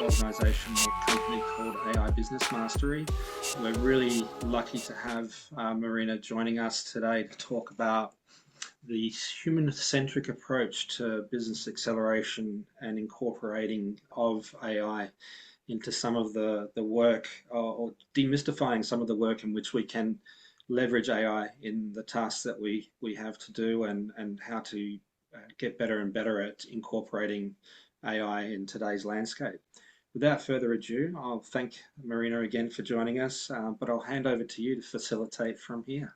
organisation or company called AI Business Mastery. We're really lucky to have Marina joining us today to talk about the human-centric approach to business acceleration and incorporating of AI into some of the work, or demystifying some of the work in which we can leverage AI in the tasks that we have to do, and how to get better and better at incorporating AI in today's landscape. Without further ado, I'll thank Marina again for joining us, but I'll hand over to you to facilitate from here.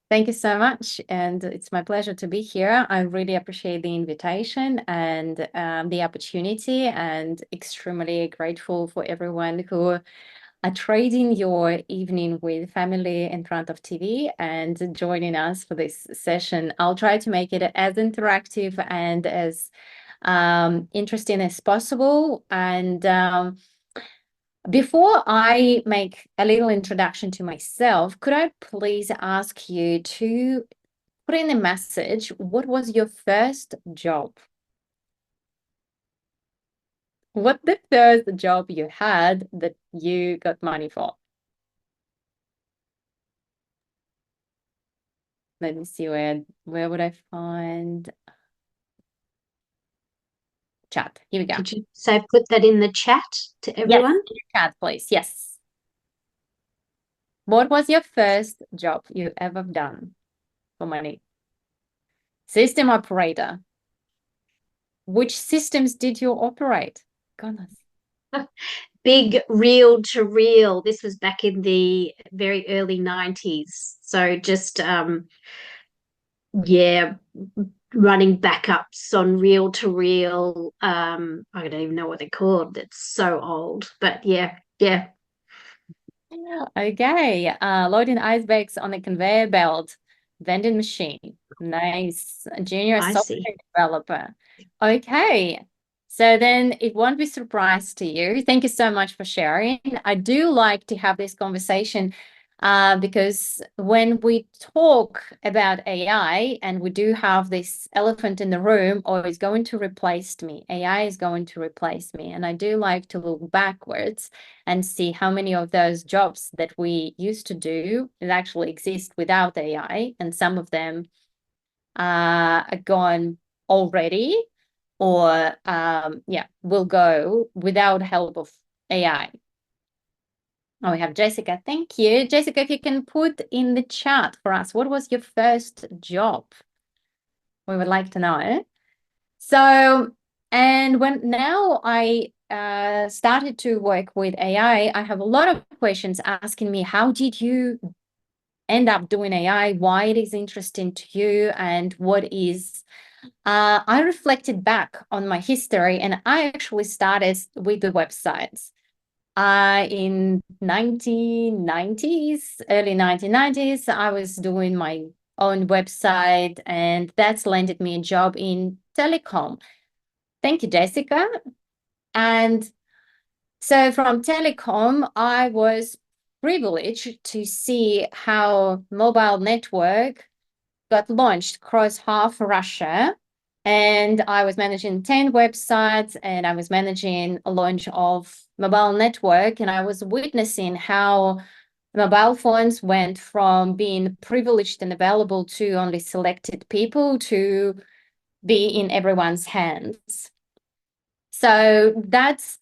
Thank you so much, and it's my pleasure to be here. I really appreciate the invitation and the opportunity, and extremely grateful for everyone who are trading your evening with family in front of TV and joining us for this session. I'll try to make it as interactive and as interesting as possible. And before I make a little introduction to myself, could I please ask you to put in a message, what was your first job? What the first job you had that you got money for? Let me see, where would I find chat? Here we go. Could you say put that in the chat to everyone? Yes, in the chat, please. Yes. What was your first job you ever done for money? System operator. Which systems did you operate? Goodness. Big reel to reel. This was back in the very early 90s. So just yeah, running backups on reel to reel. I don't even know what they're called. It's so old. But yeah. Okay. Loading icebergs on a conveyor belt. Vending machine. Nice. Junior software developer. Okay. So then it won't be a surprise to you. Thank you so much for sharing. I do like to have this conversation because when we talk about AI, and we do have this elephant in the room, or is going to replace me, AI is going to replace me. And I do like to look backwards and see how many of those jobs that we used to do that actually exist without AI, and some of them are gone already, or will go without help of AI. Oh, we have Jessica. Thank you. Jessica, if you can put in the chat for us, what was your first job? We would like to know. So, and when now I started to work with AI, I have a lot of questions asking me, how did you end up doing AI? Why it is interesting to you, and what is... I reflected back on my history, and I actually started with the websites. In 1990s, early 1990s, I was doing my own website, and that's landed me a job in telecom. Thank you, Jessica. And so from telecom, I was privileged to see how mobile network got launched across half Russia. And I was managing 10 websites, and I was managing a launch of mobile network, and I was witnessing how mobile phones went from being privileged and available to only selected people to be in everyone's hands. So that's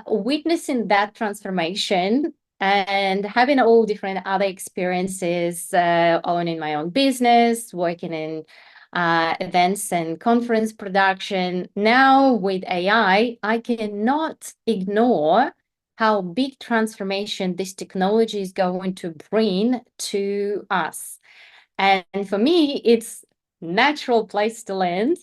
witnessing that transformation and having all different other experiences, owning my own business, working in events and conference production. Now with AI, I cannot ignore how big transformation this technology is going to bring to us. And for me, it's natural place to land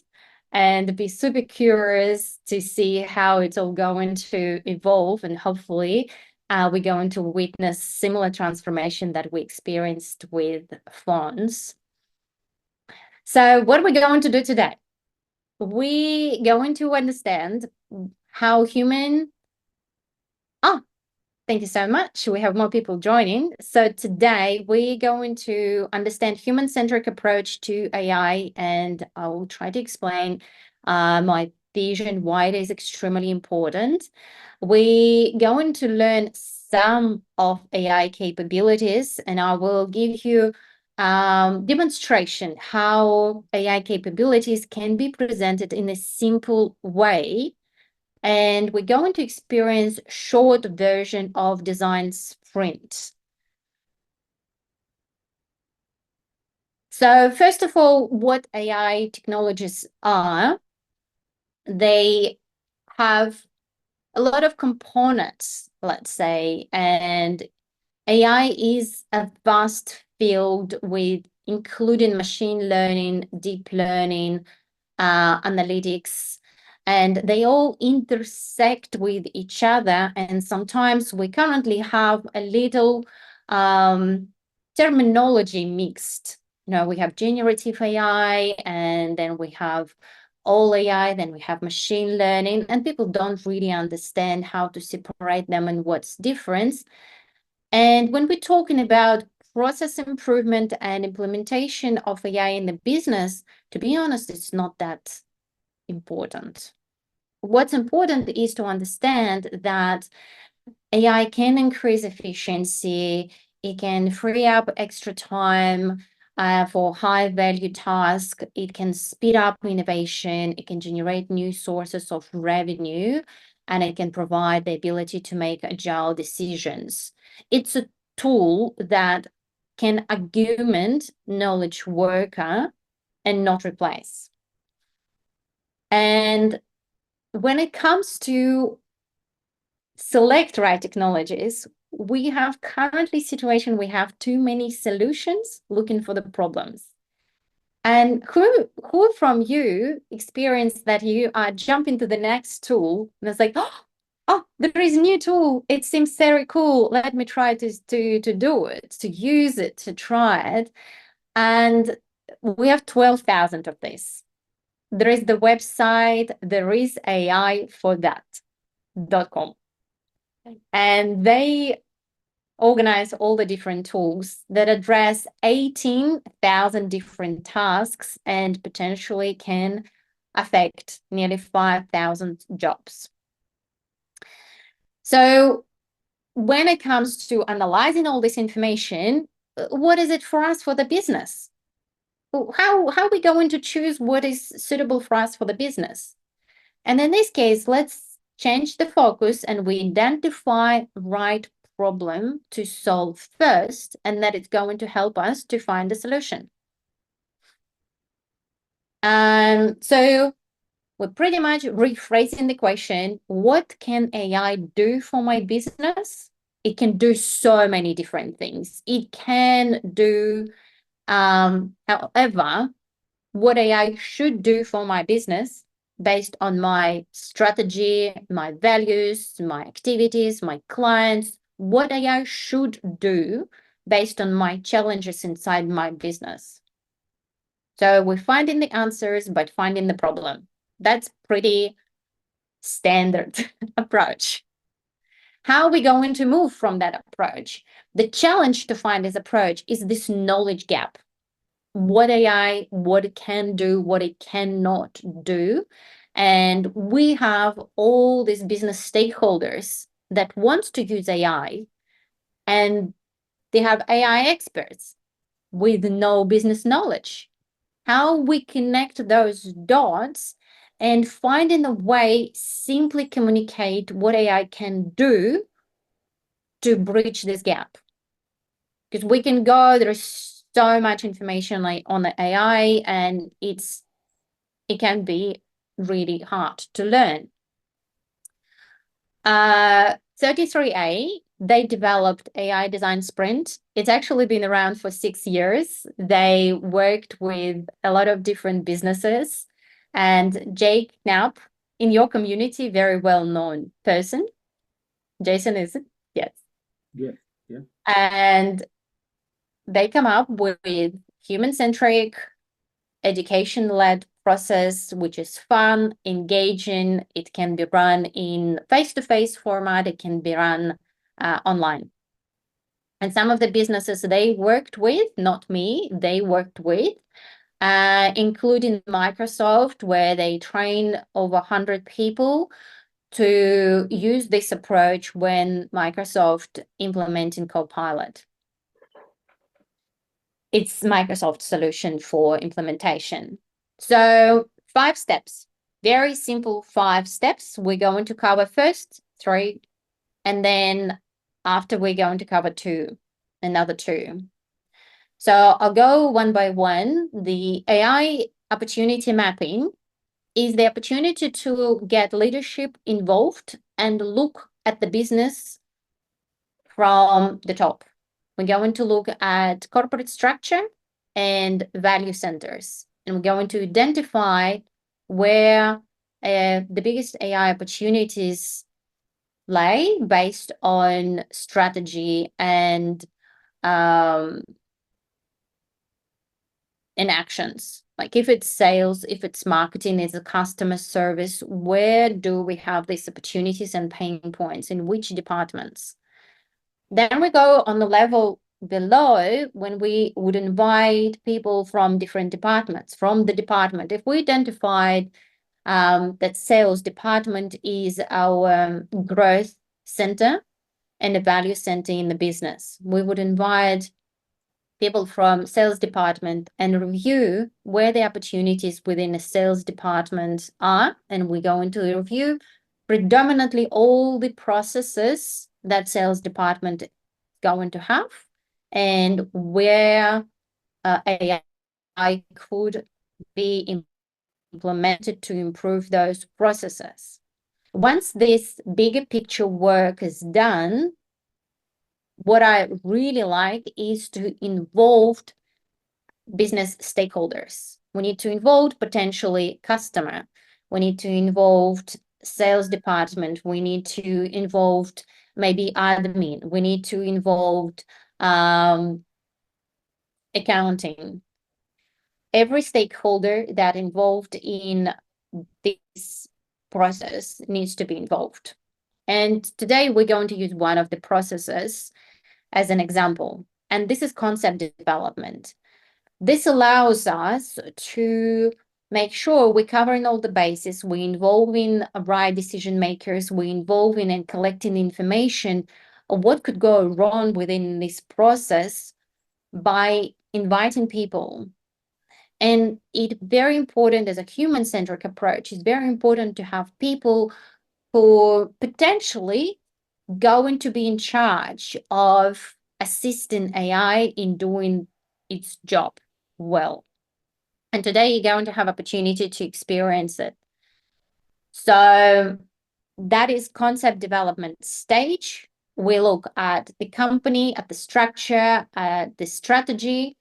and be super curious to see how it's all going to evolve, and hopefully we're going to witness similar transformation that we experienced with phones. So what we're going to do today, we're going to understand how human... Oh, thank you so much. We have more people joining. So today we're going to understand human-centric approach to AI, and I will try to explain my vision, why it is extremely important. We're going to learn some of AI capabilities, and I will give you demonstration how AI capabilities can be presented in a simple way. And we're going to experience short version of design sprint. So first of all, what AI technologies are, they have a lot of components, let's say, and AI is a vast field with including machine learning, deep learning, analytics, and they all intersect with each other. And sometimes we currently have a little terminology mixed. We have generative AI, and then we have all AI, then we have machine learning, and people don't really understand how to separate them and what's difference. And when we're talking about process improvement and implementation of AI in the business, to be honest, it's not that important. What's important is to understand that AI can increase efficiency, it can free up extra time for high value tasks, it can speed up innovation, it can generate new sources of revenue, and it can provide the ability to make agile decisions. It's a tool that can augment knowledge worker and not replace. And when it comes to select right technologies, we have currently situation we have too many solutions looking for the problems. And who from you experienced that you jump into the next tool and it's like, oh, there is a new tool. It seems very cool. Let me try to do it, to use it, to try it. And we have 12,000 of this. There is the website, there is AI for that.com. And they organize all the different tools that address 18,000 different tasks and potentially can affect nearly 5,000 jobs. So when it comes to analyzing all this information, what is it for us for the business? How are we going to choose what is suitable for us for the business? And in this case, let's change the focus and we identify right problem to solve first, and that it's going to help us to find the solution. So we're pretty much rephrasing the question, what can AI do for my business? It can do so many different things. It can do, however, what AI should do for my business based on my strategy, my values, my activities, my clients, what AI should do based on my challenges inside my business. So we're finding the answers, but finding the problem. That's pretty standard approach. How are we going to move from that approach? The challenge to find this approach is this knowledge gap. What AI, what it can do, what it cannot do. And we have all these business stakeholders that want to use AI, and they have AI experts with no business knowledge. How we connect those dots and finding a way simply communicate what AI can do to bridge this gap. Because we can go, there's so much information on the AI, and it can be really hard to learn. 33A, they developed AI Design Sprint. It's actually been around for 6 years. They worked with a lot of different businesses. And Jake Knapp, in your community, very well-known person. Jason, is it? Yes. Yeah. And they come up with human-centric, education-led process, which is fun, engaging. It can be run in face-to-face format. It can be run online. And some of the businesses they worked with, not me, they worked with, including Microsoft, where they train over 100 people to use this approach when Microsoft implementing Copilot. It's Microsoft's solution for implementation. So 5 steps, very simple 5 steps. We're going to cover first 3, and then after we're going to cover 2, another 2. So I'll go one by one. The AI opportunity mapping is the opportunity to get leadership involved and look at the business from the top. We're going to look at corporate structure and value centers, and we're going to identify where the biggest AI opportunities lay based on strategy and actions. Like if it's sales, if it's marketing, it's a customer service, where do we have these opportunities and pain points, in which departments? Then we go on the level below when we would invite people from different departments. From the department, if we identified that sales department is our growth center and a value center in the business, we would invite people from sales department and review where the opportunities within a sales department are. And we're going to review predominantly all the processes that sales department is going to have and where AI could be implemented to improve those processes. Once this bigger picture work is done, what I really like is to involve business stakeholders. We need to involve potentially customer. We need to involve sales department. We need to involve maybe admin. We need to involve accounting. Every stakeholder that involved in this process needs to be involved. And today we're going to use one of the processes as an example, and this is concept development. This allows us to make sure we're covering all the bases, we're involving right decision makers, we're involving and collecting information of what could go wrong within this process by inviting people. And it's very important as a human-centric approach, it's very important to have people who potentially going to be in charge of assisting AI in doing its job well. And today you're going to have opportunity to experience it. So that is concept development stage. We look at the company, at the structure, at the strategy,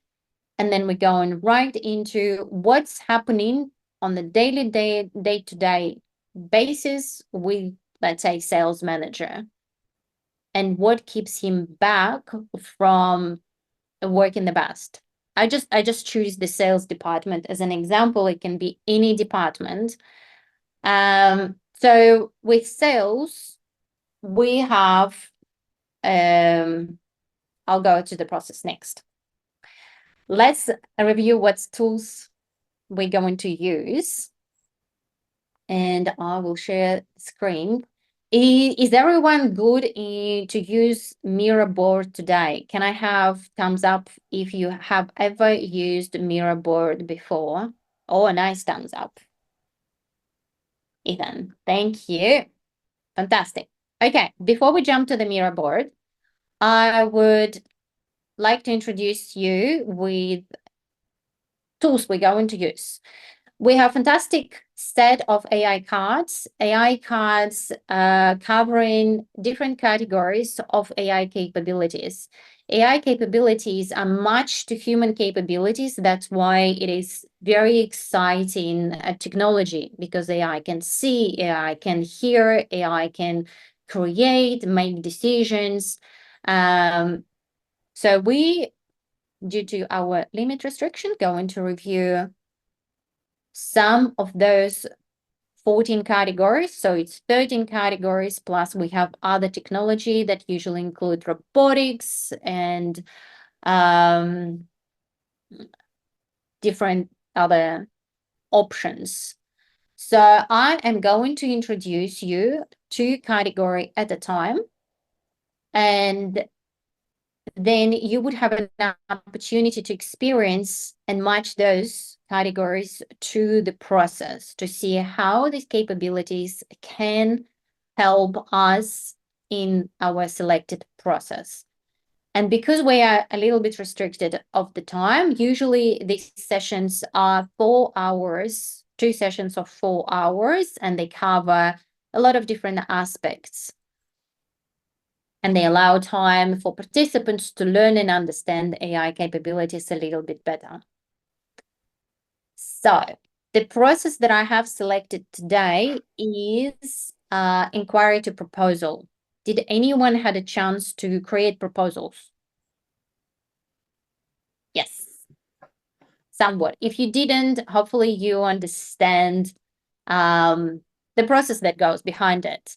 and then we're going right into what's happening on the day-to-day basis with, let's say, sales manager, and what keeps him back from working the best. I just choose the sales department as an example. It can be any department. So with sales, we have, I'll go to the process next. Let's review what tools we're going to use. And I will share screen. Is everyone good to use Miraboard today? Can I have thumbs up if you have ever used Miraboard before? Oh, a nice thumbs up. Ethan, thank you. Fantastic. Okay, before we jump to the Miraboard, I would like to introduce you with tools we're going to use. We have fantastic set of AI cards covering different categories of AI capabilities. AI capabilities are matched to human capabilities. That's why it is very exciting technology, because AI can see, AI can hear, AI can create, make decisions. So we, due to our limit restriction, going to review some of those 14 categories. So it's 13 categories, plus we have other technology that usually include robotics and different other options. So I am going to introduce you to category at a time, and then you would have an opportunity to experience and match those categories to the process to see how these capabilities can help us in our selected process. And because we are a little bit restricted of the time, usually these sessions are 4 hours, 2 sessions of 4 hours, and they cover a lot of different aspects. And they allow time for participants to learn and understand AI capabilities a little bit better. So the process that I have selected today is inquiry to proposal. Did anyone had a chance to create proposals? Yes, somewhat. If you didn't, hopefully you understand the process that goes behind it.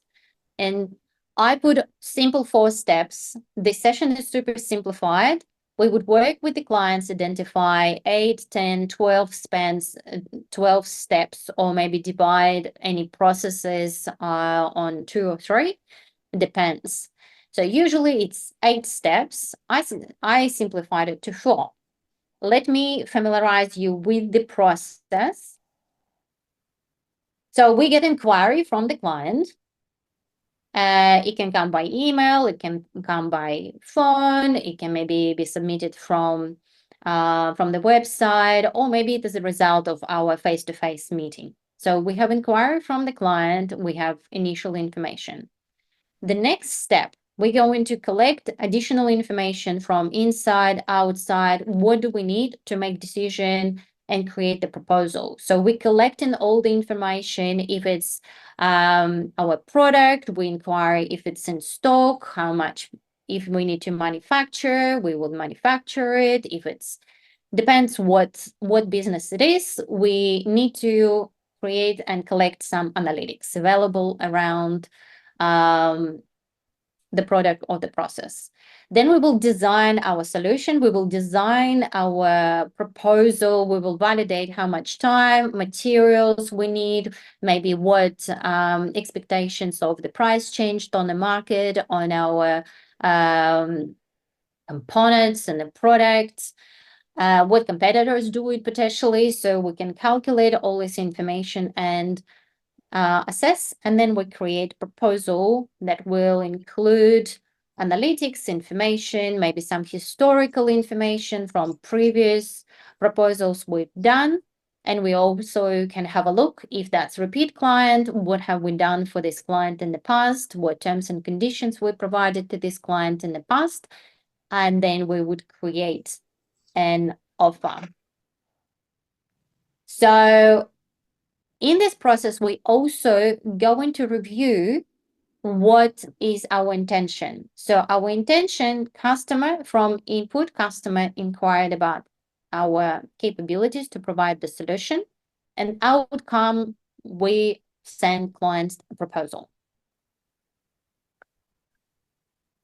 And I put simple 4 steps. This session is super simplified. We would work with the clients, identify 8, 10, 12 spans, 12 steps, or maybe divide any processes on 2 or 3. It depends. So usually it's 8 steps. I simplified it to 4. Let me familiarize you with the process. So we get inquiry from the client. It can come by email, it can come by phone, it can maybe be submitted from the website, or maybe it is a result of our face-to-face meeting. So we have inquiry from the client, we have initial information. The next step, we're going to collect additional information from inside, outside. What do we need to make decision and create the proposal? So we're collecting all the information. If it's our product, we inquire if it's in stock, how much, if we need to manufacture, we will manufacture it. If it's depends what business it is, we need to create and collect some analytics available around the product or the process. Then we will design our solution, we will design our proposal, we will validate how much time, materials we need, maybe what expectations of the price changed on the market, on our components and the products, what competitors do it potentially, so we can calculate all this information and assess, and then we create a proposal that will include analytics information, maybe some historical information from previous proposals we've done. And we also can have a look if that's repeat client, what have we done for this client in the past, what terms and conditions we provided to this client in the past, and then we would create an offer. So in this process, we also going to review what is our intention. So our intention, customer from input, customer inquired about our capabilities to provide the solution, and outcome, we send clients a proposal.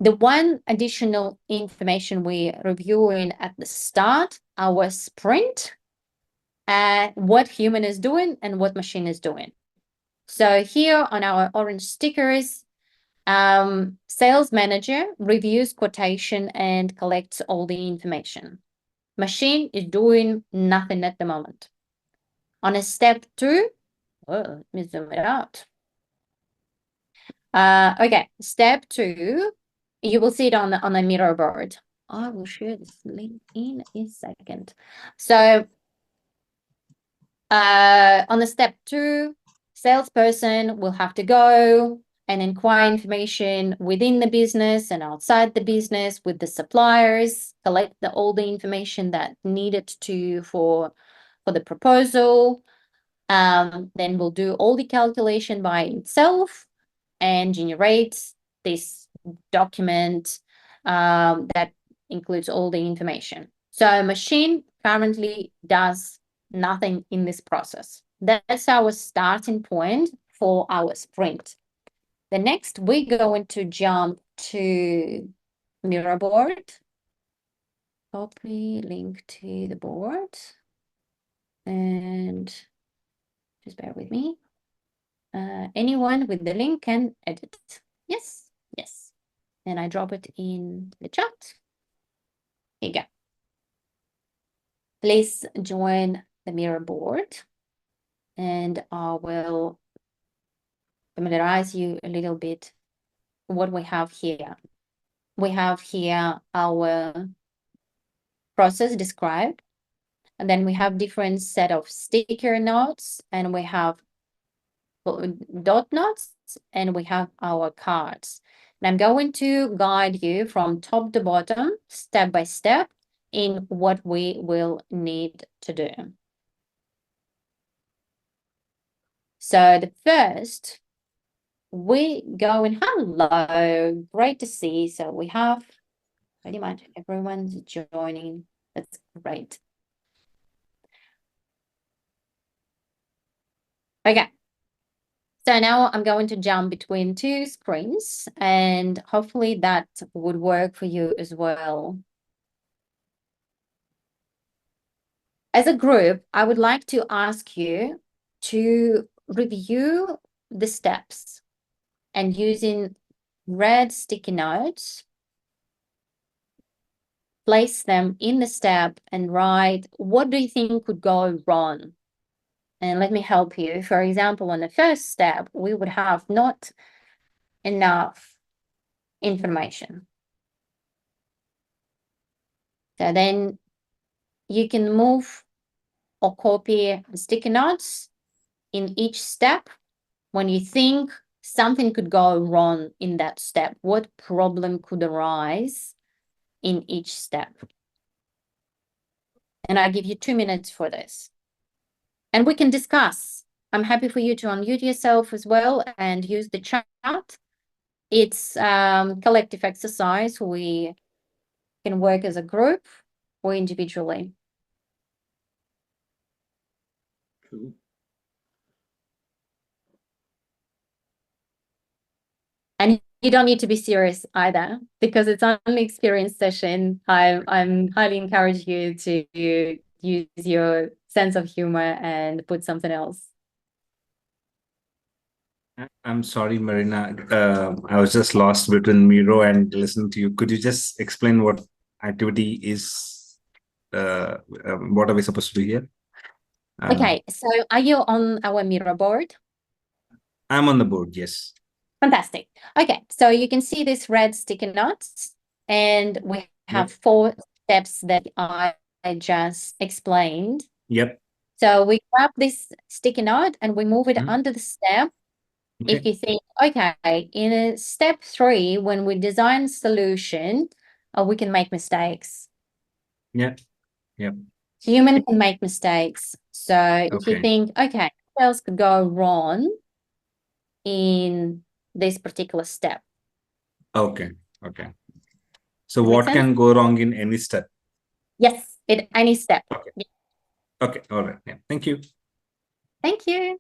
The one additional information we reviewing at the start, our sprint, what human is doing and what machine is doing. So here on our orange stickers, sales manager reviews quotation and collects all the information. Machine is doing nothing at the moment. On a step 2, let me zoom it out. Okay, step 2, you will see it on the mirror board. I will share this link in a second. So on the step 2, salesperson will have to go and inquire information within the business and outside the business with the suppliers, collect all the information that needed to for the proposal. Then we'll do all the calculation by itself and generate this document that includes all the information. So machine currently does nothing in this process. That's our starting point for our sprint. The next, we're going to jump to mirror board. Copy link to the board. And just bear with me. Anyone with the link can edit. Yes, yes. And I drop it in the chat. Here you go. Please join the mirror board, and I will familiarize you a little bit what we have here. We have here our process described, and then we have different set of sticker notes, and we have dot notes, and we have our cards. And I'm going to guide you from top to bottom, step by step, in what we will need to do. So the first, we go in, hello, great to see. So we have pretty much everyone's joining. That's great. Okay. So now I'm going to jump between two screens, and hopefully that would work for you as well. As a group, I would like to ask you to review the steps, and using red sticky notes, place them in the step and write, what do you think could go wrong? And let me help you. For example, on the first step, we would have not enough information. So then you can move or copy sticky notes in each step when you think something could go wrong in that step. What problem could arise in each step? And I give you 2 minutes for this. And we can discuss. I'm happy for you to unmute yourself as well and use the chat. It's collective exercise. We can work as a group or individually. Cool. And you don't need to be serious either, because it's an experience session. I'm highly encourage you to use your sense of humor and put something else. I'm sorry, Marina. I was just lost between Miro and listening to you. Could you just explain what activity is? What are we supposed to do here? Okay, so are you on our mirror board? I'm on the board, yes. Fantastic. Okay, so you can see this red sticky notes, and we have 4 steps that I just explained. Yep. So we grab this sticky note and we move it under the step. Okay. If you think, okay, in step 3, when we design solution, we can make mistakes. Yeah. Yep. Human can make mistakes. So if you Okay. think, okay, what else could go wrong in this particular step? Okay. Okay. So Does that make what sense? can go wrong in any step? Yes, in any step. Okay. Yeah. Okay. All right. Yeah. Thank you. Thank you.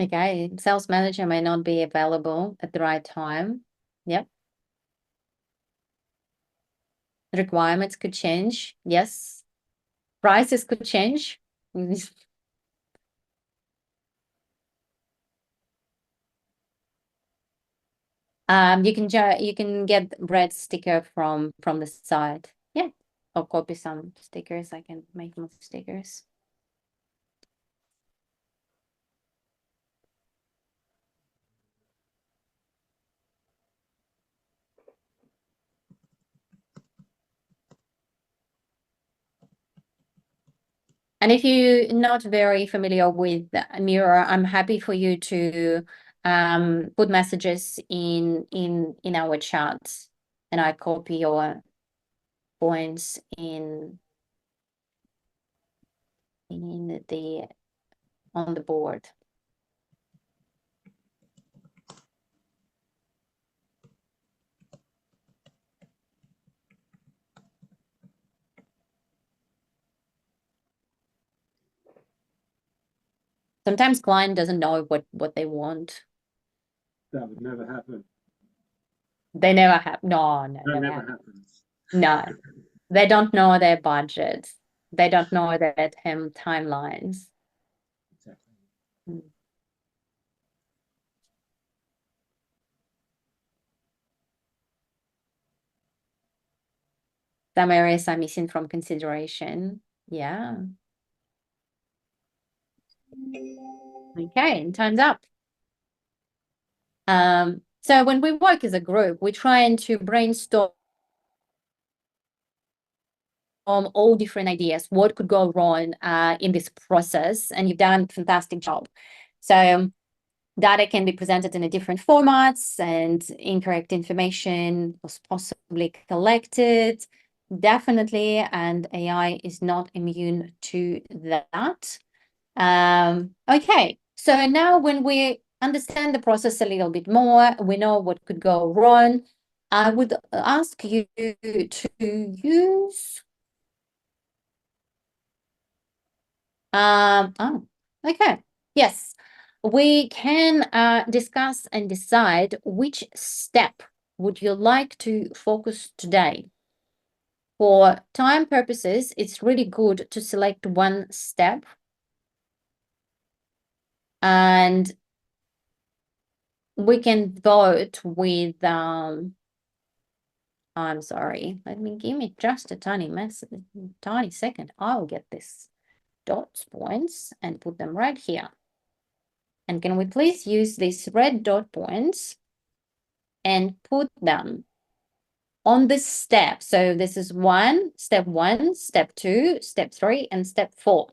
Okay, sales manager may not be available at the right time. Yep. Requirements could change. Yes. Prices could change. You can get red sticker from the side. Yeah. Or copy some stickers. I can make more stickers. And if you're not very familiar with Miro, I'm happy for you to put messages in our chat, and I copy your points in on the board. Sometimes client doesn't know what they want. That would never happen. They never have. No, That never never happen. happens. No, they don't know their budget. They don't know their timelines. Exactly. Some areas are missing from consideration. Yeah. Okay, and time's up. So when we work as a group, we're trying to brainstorm all different ideas, what could go wrong in this process, and you've done a fantastic job. So data can be presented in a different formats, and incorrect information was possibly collected, definitely, and AI is not immune to that. Okay, so now when we understand the process a little bit more, we know what could go wrong. I would ask you to use okay. Yes, we can discuss and decide which step would you like to focus today. For time purposes, it's really good to select one step. And we can vote with, I'm sorry, give me just a tiny second. I'll get this dots points and put them right here. And can we please use these red dot points and put them on this step? So this is step 1, step 2, step 3, and step 4.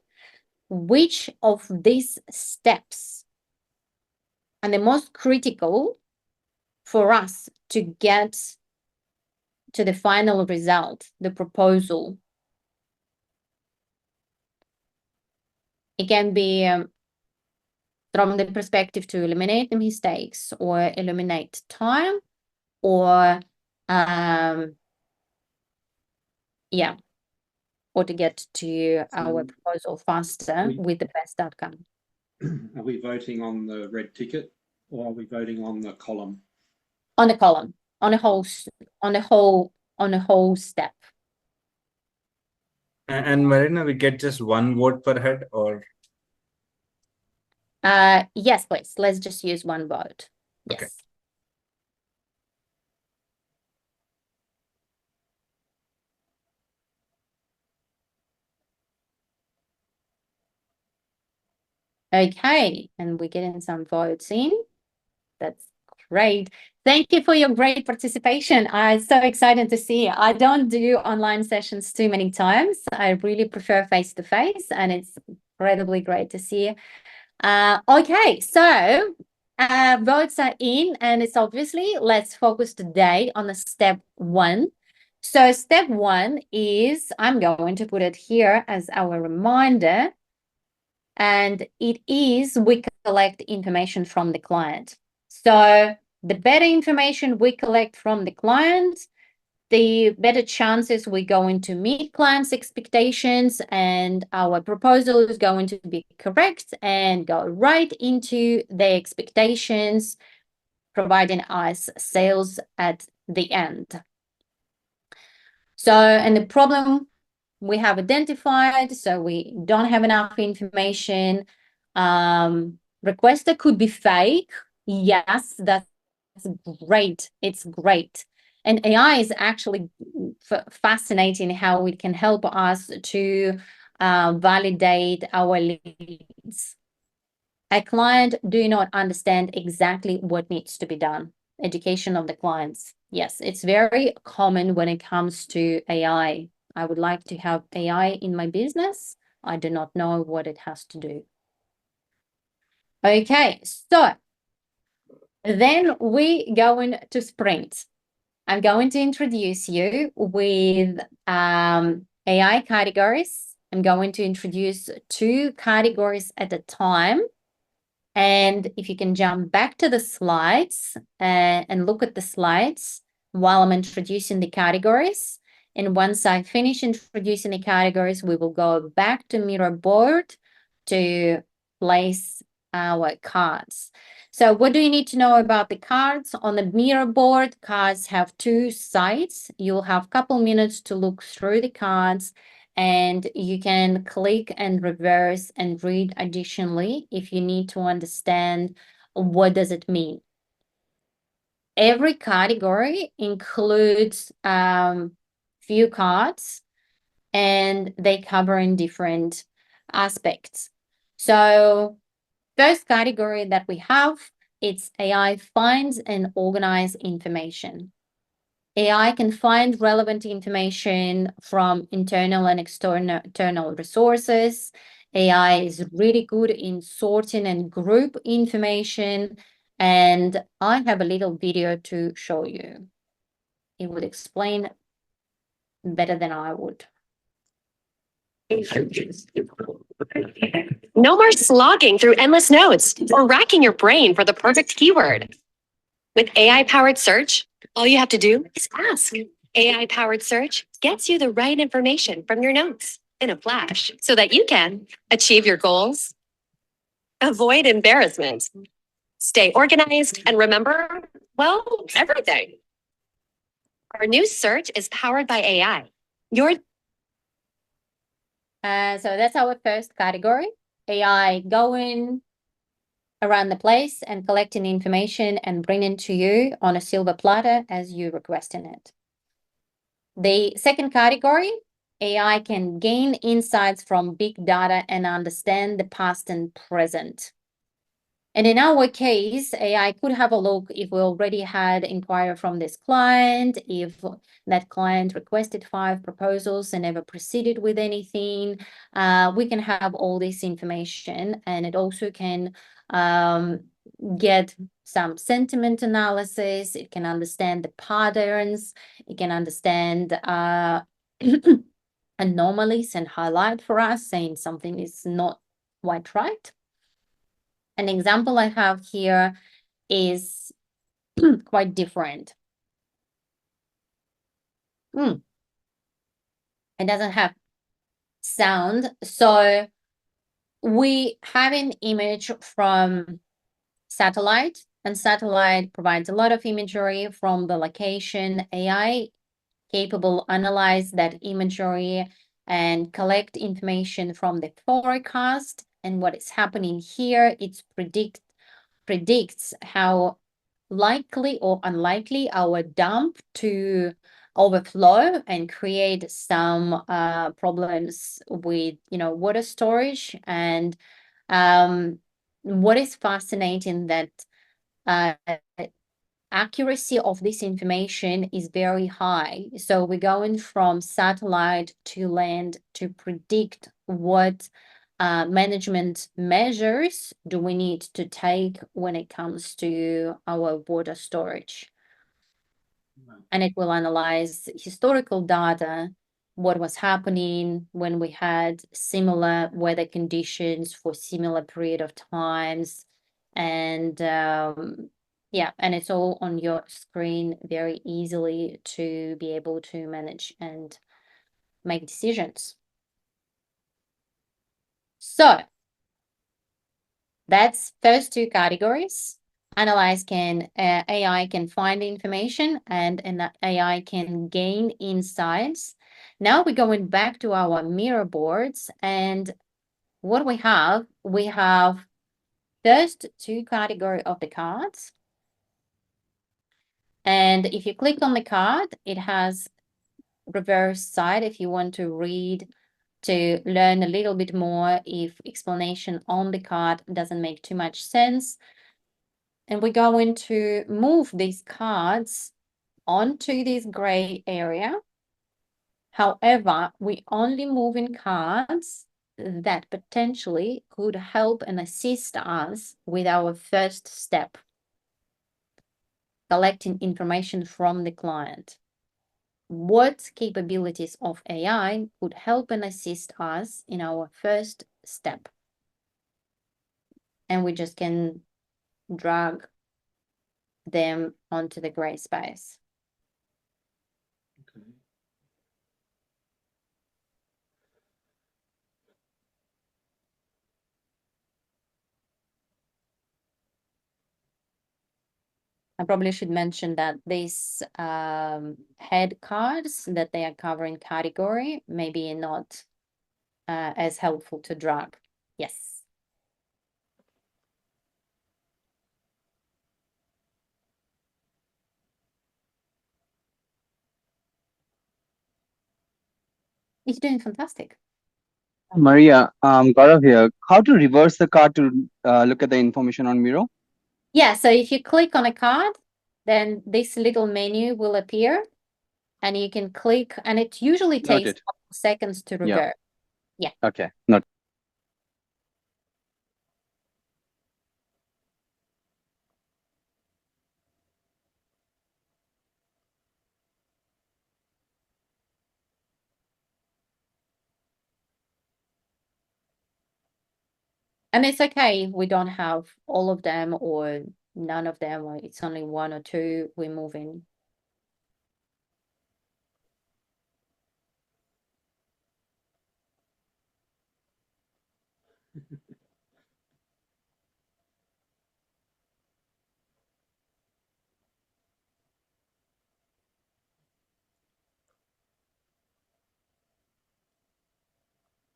Which of these steps are the most critical for us to get to the final result, the proposal? It can be from the perspective to eliminate the mistakes or eliminate time, or yeah, or to get to our proposal faster with the best outcome. Are we voting on the red ticket, or are we voting on the column? On the column, on the whole step. And Marina, we get just one vote per head, or Yes, please. Let's just use one vote. Yes. Okay. Okay, and we're getting some votes in. That's great. Thank you for your great participation. I'm so excited to see. I don't do online sessions too many times. I really prefer face-to-face, and it's incredibly great to see. Okay, so votes are in, and it's obviously, let's focus today on the step 1. So step 1 is, I'm going to put it here as our reminder, and it is we collect information from the client. So the better information we collect from the client, the better chances we're going to meet clients' expectations, and our proposal is going to be correct and go right into their expectations, providing us sales at the end. So, and the problem we have identified, so we don't have enough information. Requester could be fake. Yes, that's great. It's great. And AI is actually fascinating how it can help us to validate our leads. A client do not understand exactly what needs to be done. Education of the clients. Yes, it's very common when it comes to AI. I would like to have AI in my business. I do not know what it has to do. Okay, so then we going to sprint. I'm going to introduce you with AI categories I'm going to introduce 2 categories at a time. And if you can jump back to the slides and look at the slides while I'm introducing the categories. And once I finish introducing the categories, we will go back to Miro board to place our cards. So what do you need to know about the cards? On the Miro board, cards have 2 sides. You'll have a couple minutes to look through the cards, and you can click and reverse and read additionally if you need to understand what does it mean. Every category includes few cards, and they cover in different aspects. So first category that we have, it's AI finds and organize information. AI can find relevant information from internal and external resources. AI is really good in sorting and group information. And I have a little video to show you. It would explain better than I would. No more slogging through endless notes or racking your brain for the perfect keyword. With AI-powered search, all you have to do is ask. AI-powered search gets you the right information from your notes in a flash so that you can achieve your goals, avoid embarrassment, stay organized, and remember, well, everything. Our new search is powered by AI. So that's our first category. AI going around the place and collecting information and bringing to you on a silver platter as you requesting it. The second category, AI can gain insights from big data and understand the past and present. And in our case, AI could have a look if we already had inquiry from this client, if that client requested 5 proposals and never proceeded with anything. We can have all this information, and it also can get some sentiment analysis. It can understand the patterns. It can understand anomalies and highlight for us, saying something is not quite right. An example I have here is quite different. It doesn't have sound. So we have an image from satellite, and satellite provides a lot of imagery from the location. AI capable analyze that imagery and collect information from the forecast. And what is happening here, it predicts how likely or unlikely our dump to overflow and create some problems with water storage. And what is fascinating that accuracy of this information is very high. So we're going from satellite to land to predict what management measures do we need to take when it comes to our water storage. And it will analyze historical data, what was happening when we had similar weather conditions for similar period of times. And yeah, and it's all on your screen very easily to be able to manage and make decisions. So that's first 2 categories. AI can find information, and AI can gain insights. Now we're going back to our Miro boards, and what we have first 2 category of the cards. And if you click on the card, it has reverse side if you want to read, to learn a little bit more if explanation on the card doesn't make too much sense. And we're going to move these cards onto this gray area. However, we only move in cards that potentially could help and assist us with our first step, collecting information from the client. what capabilities of AI would help and assist us in our first step. And we just can drag them onto the gray space. Okay. I probably should mention that these head cards that they are covering category maybe not as helpful to drag. Yes. You're doing fantastic. Maria, Gaurav here. How to reverse the card to look at the information on Miro? Yeah, so if you click on a card, then this little menu will appear and you can click, and it usually takes Noted. seconds to revert. Yeah. Okay. Not. And it's okay if we don't have all of them or none of them, or it's only one or two we're moving.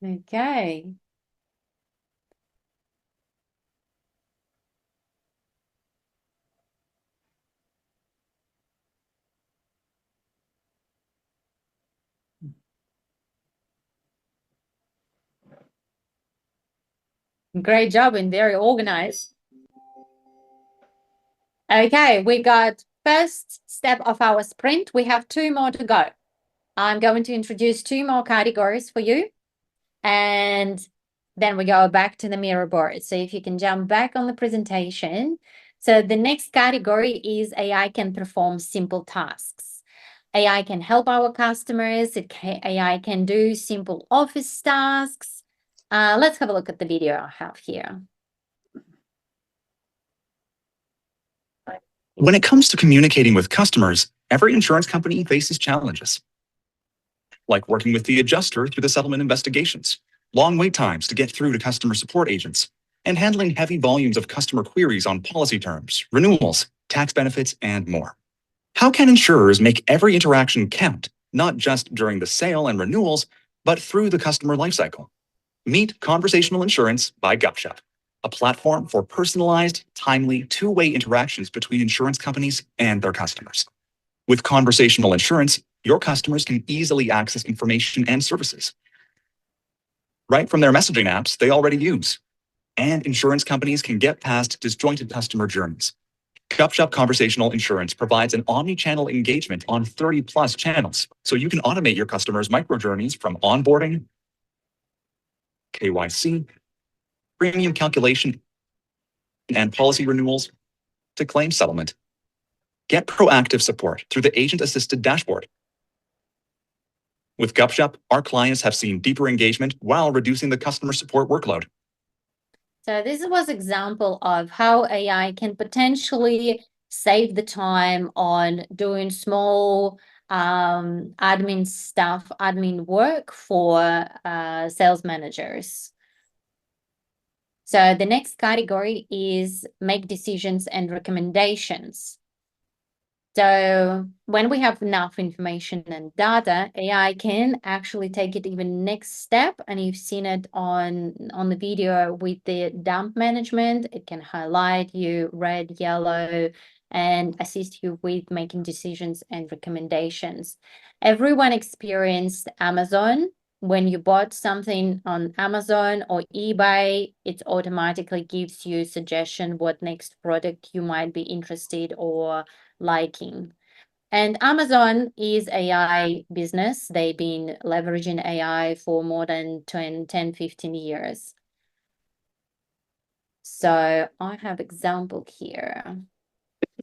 Okay. Great job and very organized. Okay, we got first step of our sprint. We have 2 more to go. I'm going to introduce 2 more categories for you. And then we go back to the Miro board. So if you can jump back on the presentation. So the next category is AI can perform simple tasks. AI can help our customers. AI can do simple office tasks. Let's have a look at the video I have here. When it comes to communicating with customers, every insurance company faces challenges, like working with the adjuster through the settlement investigations, long wait times to get through to customer support agents, and handling heavy volumes of customer queries on policy terms, renewals, tax benefits, and more. How can insurers make every interaction count, not just during the sale and renewals, but through the customer lifecycle? Meet Conversational Insurance by Gupshup, a platform for personalized, timely, two-way interactions between insurance companies and their customers. With conversational insurance, your customers can easily access information and services right from their messaging apps they already use. And insurance companies can get past disjointed customer journeys. Gupshup Conversational Insurance provides an omni-channel engagement on 30+ channels, so you can automate your customers' micro-journeys from onboarding, KYC, premium calculation, and policy renewals to claim settlement. Get proactive support through the agent-assisted dashboard. With Gupshup, our clients have seen deeper engagement while reducing the customer support workload. So this was an example of how AI can potentially save the time on doing small admin stuff, admin work for sales managers. So the next category is make decisions and recommendations. So when we have enough information and data, AI can actually take it even next step. And you've seen it on the video with the dump management. It can highlight you red, yellow, and assist you with making decisions and recommendations. Everyone experienced Amazon. When you bought something on Amazon or eBay, it automatically gives you suggestion what next product you might be interested or liking. And Amazon is AI business. They've been leveraging AI for more than 10, 15 years. So I have example here.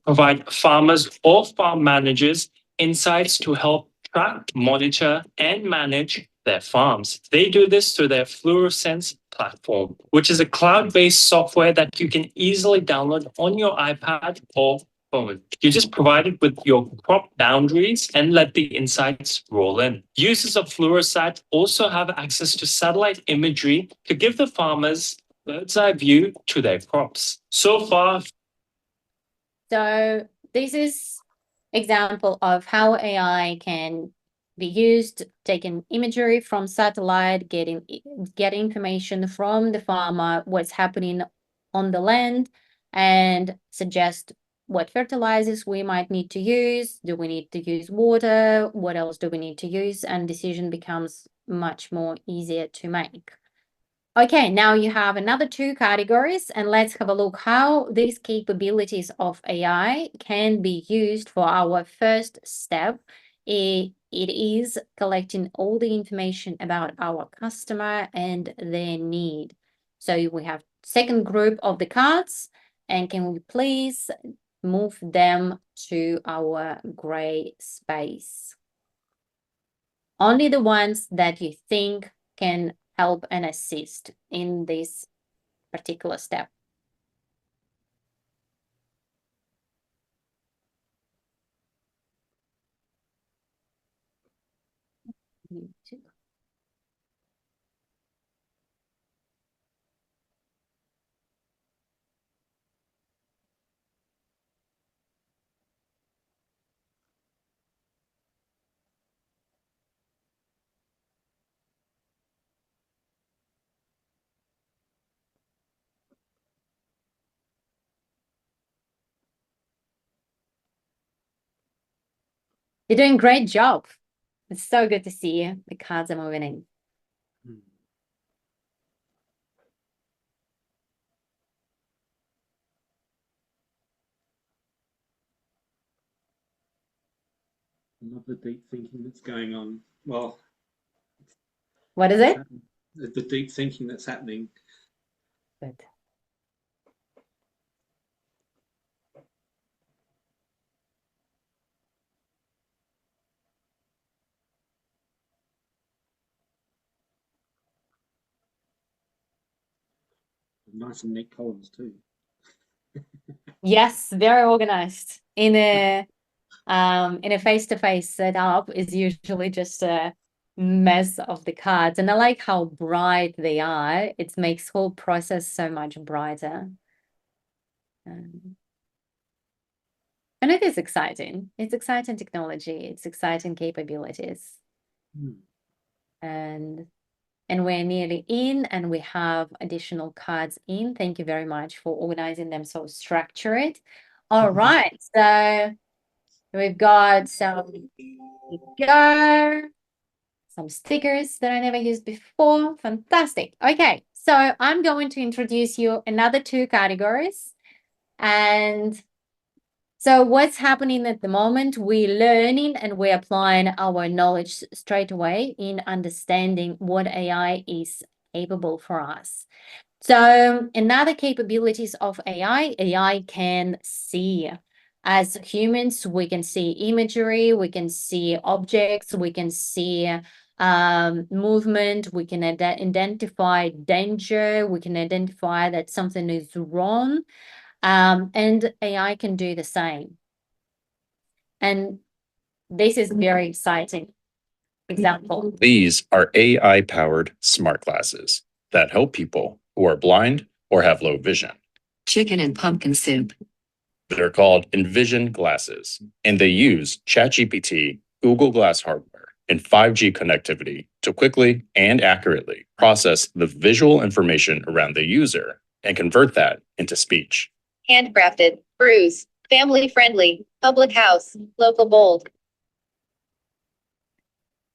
Provide farmers or farm managers insights to help track, monitor, and manage their farms. They do this through their Fluorescence platform, which is a cloud-based software that you can easily download on your iPad or phone. You just provide it with your crop boundaries and let the insights roll in. Users of Fluorosat also have access to satellite imagery to give the farmers bird's eye view to their crops. So far, So this is example of how AI can be used, taking imagery from satellite, getting information from the farmer, what's happening on the land, and suggest what fertilizers we might need to use. Do we need to use water? What else do we need to use? And decision becomes much more easier to make. Okay, now you have another two categories, and let's have a look how these capabilities of AI can be used for our first step. It is collecting all the information about our customer and their need. So we have second group of the cards, and can we please move them to our gray space? Only the ones that you think can help and assist in this particular step. You're doing a great job. It's so good to see you. The cards are moving in. I love the deep thinking that's going on. Well, What is it? the deep thinking that's happening. Good. Nice and neat columns too. Yes, very organized. In a face-to-face setup is usually just a mess of the cards, and I like how bright they are. It makes whole process so much brighter. And it is exciting. It's exciting technology. It's exciting capabilities. And we're nearly in, and we have additional cards in. Thank you very much for organizing them so structured. All right, so we've got some stickers that I never used before. Fantastic. Okay, so I'm going to introduce you another two categories. And so what's happening at the moment, we're learning and we're applying our knowledge straight away in understanding what AI is capable for us. So another capabilities of AI can see. As humans, we can see imagery, we can see objects, we can see movement, we can identify danger, we can identify that something is wrong. And AI can do the same. And this is very exciting example. These are AI-powered smart glasses that help people who are blind or have low vision. Chicken and pumpkin soup. They're called Envision glasses, and they use ChatGPT, Google Glass hardware, and 5G connectivity to quickly and accurately process the visual information around the user and convert that into speech. Handcrafted, brews, family friendly, public house, local bold.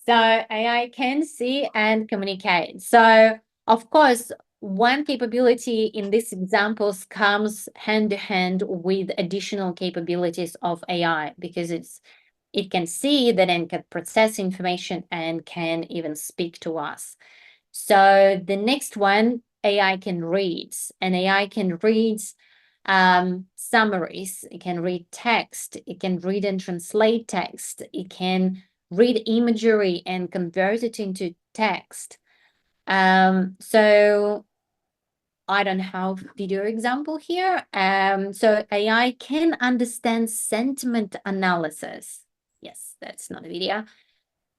So AI can see and communicate. So of course, one capability in these examples comes hand to hand with additional capabilities of AI, because it can see, that and can process information and can even speak to us. So the next one, AI can read, and AI can read summaries, it can read text, it can read and translate text, it can read imagery and convert it into text. So I don't have video example here. So AI can understand sentiment analysis. Yes, that's not a video.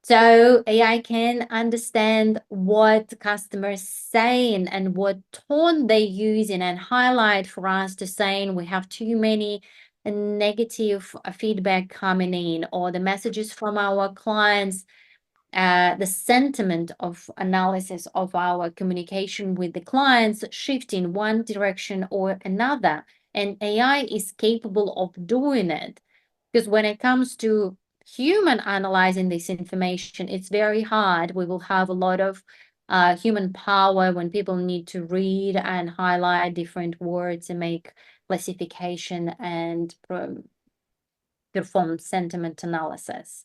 So AI can understand what customers saying and what tone they using and highlight for us to saying we have too many negative feedback coming in, or the messages from our clients, the sentiment of analysis of our communication with the clients shift in one direction or another. And AI is capable of doing it, because when it comes to human analyzing this information, it's very hard. We will have a lot of human power when people need to read and highlight different words and make classification and perform sentiment analysis.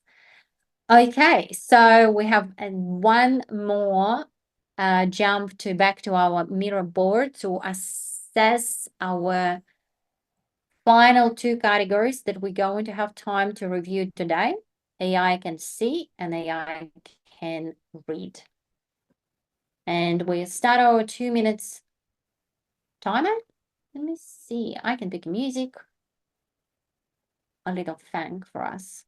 Okay, so we have one more jump back to our mirror board to assess our final two categories that we're going to have time to review today. AI can see and AI can read. And we start our 2 minutes timer. Let me see, I can pick music. A little fang for us.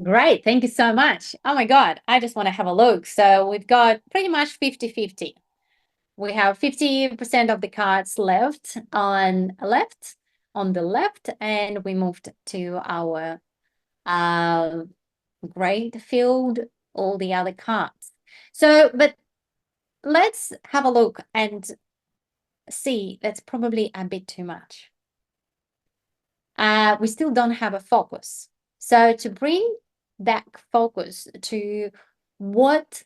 Great, thank you so much. Oh my God, I just want to have a look. So we've got pretty much 50-50. We have 50% of the cards left on the left, and we moved to our gray field, all the other cards. So, but let's have a look and see, that's probably a bit too much. We still don't have a focus. So to bring back focus to what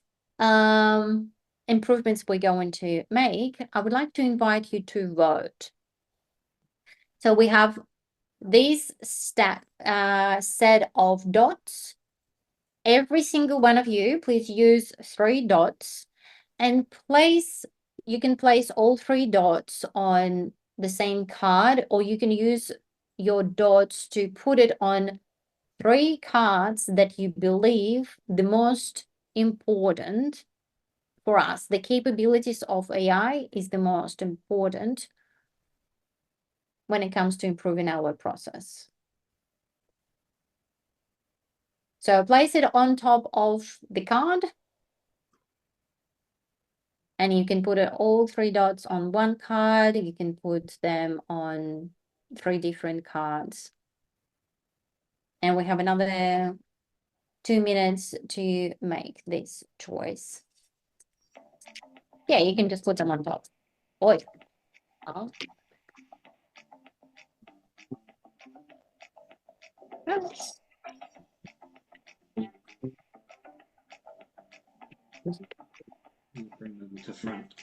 improvements we're going to make, I would like to invite you to vote. So we have this set of dots. Every single one of you, please use 3 dots and you can place all 3 dots on the same card, or you can use your dots to put it on 3 cards that you believe the most important for us. The capabilities of AI is the most important when it comes to improving our process. So place it on top of the card, and you can put all 3 dots on one card. You can put them on 3 different cards. And we have another 2 minutes to make this choice. Yeah, you can just put them on top. Oi. Oh. Bring them to front.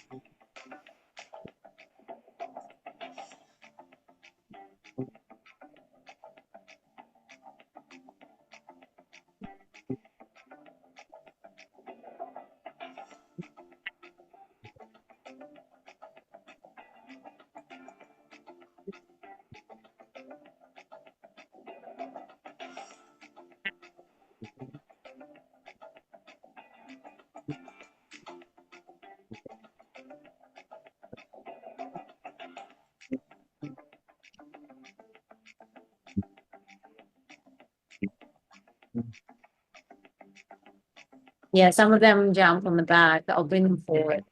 Yeah, some of them jump on the back. I'll bring them forward.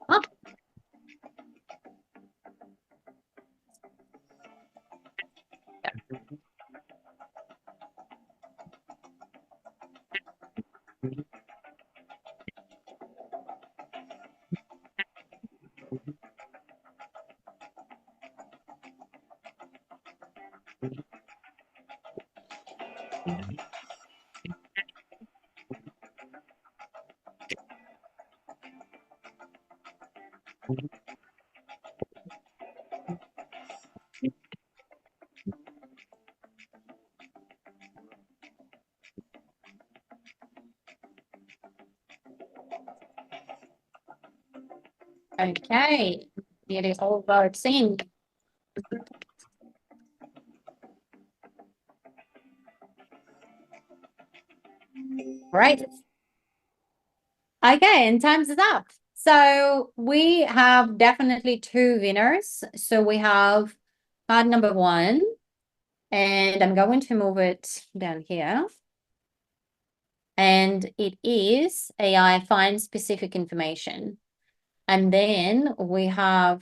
Oh. Okay, it is all about sync. Right. Okay, and time's is up. So we have definitely 2 winners. So we have card number 1, and I'm going to move it down here. And it is AI finds specific information. And then we have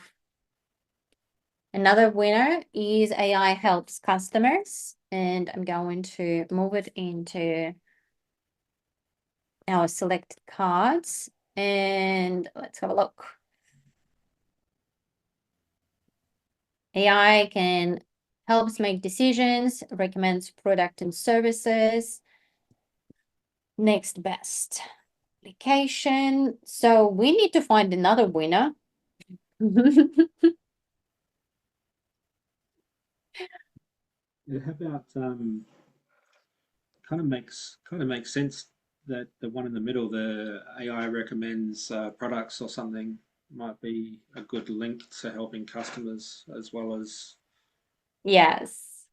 another winner is AI helps customers. And I'm going to move it into our selected cards. And let's have a look. AI can helps make decisions, recommends product and services. Next best application. So we need to find another winner. Yeah, how about kind of makes sense that the one in the middle, the AI recommends products or something, might be a good link to helping customers as well as Yes.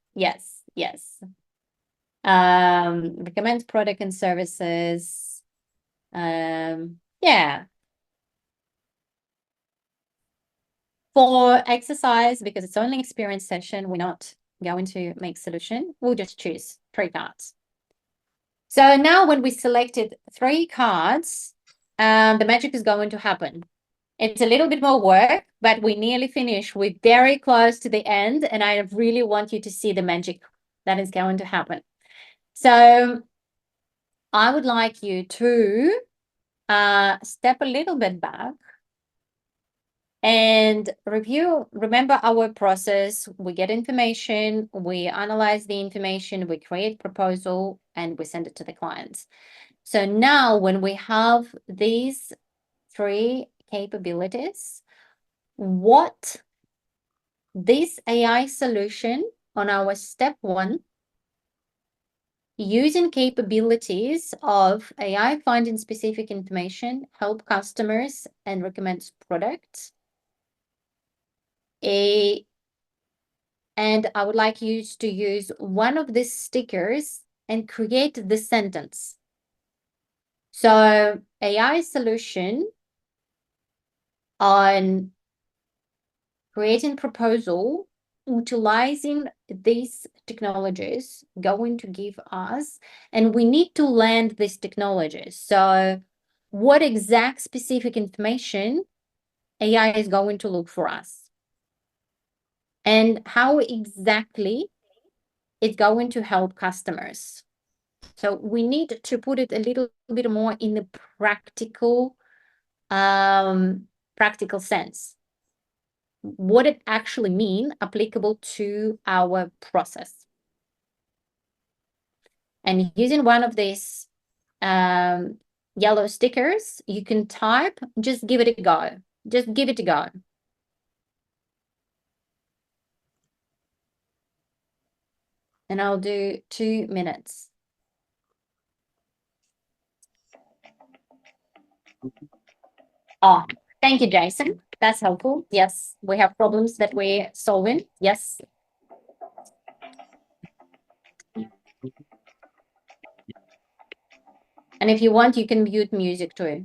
Recommends product and services. Yeah. For exercise, because it's only experience session, we're not going to make solution. We'll just choose 3 cards. So now when we selected 3 cards, the magic is going to happen. It's a little bit more work, but we nearly finished. We're very close to the end, and I really want you to see the magic that is going to happen. So I would like you to step a little bit back and review. Remember our process. We get information, we analyze the information, we create proposal, and we send it to the clients. So now when we have these 3 capabilities, what this AI solution on our step 1, using capabilities of AI finding specific information, help customers and recommends products. And I would like you to use one of these stickers and create the sentence. So AI solution on creating proposal, utilizing these technologies going to give us, and we need to land these technologies. So what exact specific information AI is going to look for us? and how exactly it's going to help customers. So we need to put it a little bit more in the practical sense. What it actually mean applicable to our process. And using one of these yellow stickers, you can type, just give it a go. Just give it a go. And I'll do 2 minutes. Oh, thank you, Jason. That's helpful. Yes, we have problems that we're solving. Yes. And if you want, you can mute music too.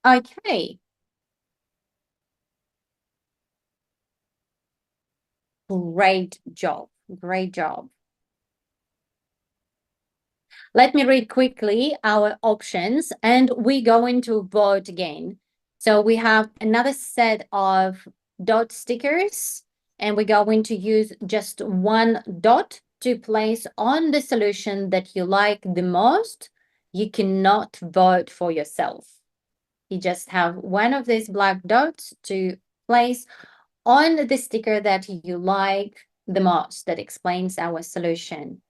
Okay. Great job. Great job. Let me read quickly our options and we're going to vote again. So we have another set of dot stickers and we're going to use just one dot to place on the solution that you like the most. You cannot vote for yourself. You just have one of these black dots to place on the sticker that you like the most that explains our solution.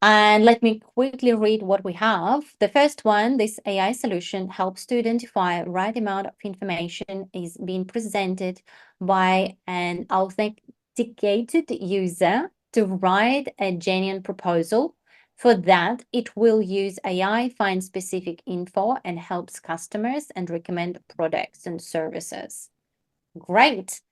And let me quickly read what we have. The first one, this AI solution helps to identify right amount of information is being presented by an authenticated user to write a genuine proposal. For that, it will use AI, find specific info, and helps customers and recommend products and services. Great.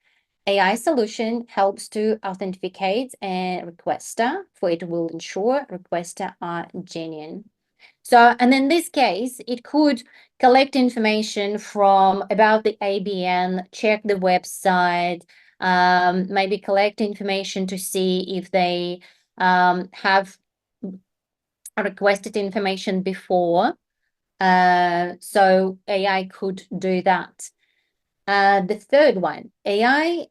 AI solution helps to authenticate a requester, for it will ensure requester are genuine. So, and in this case, it could collect information from about the ABN, check the website, maybe collect information to see if they have requested information before. So AI could do that. The third one, AI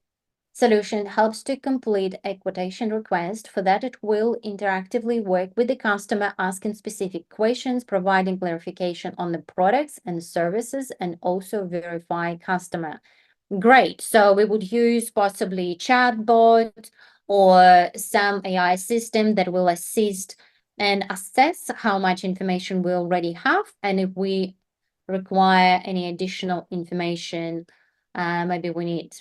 solution helps to complete a quotation request. For that, it will interactively work with the customer, asking specific questions, providing clarification on the products and services, and also verify customer. Great. So we would use possibly chatbot or some AI system that will assist and assess how much information we already have. And if we require any additional information. Maybe we need,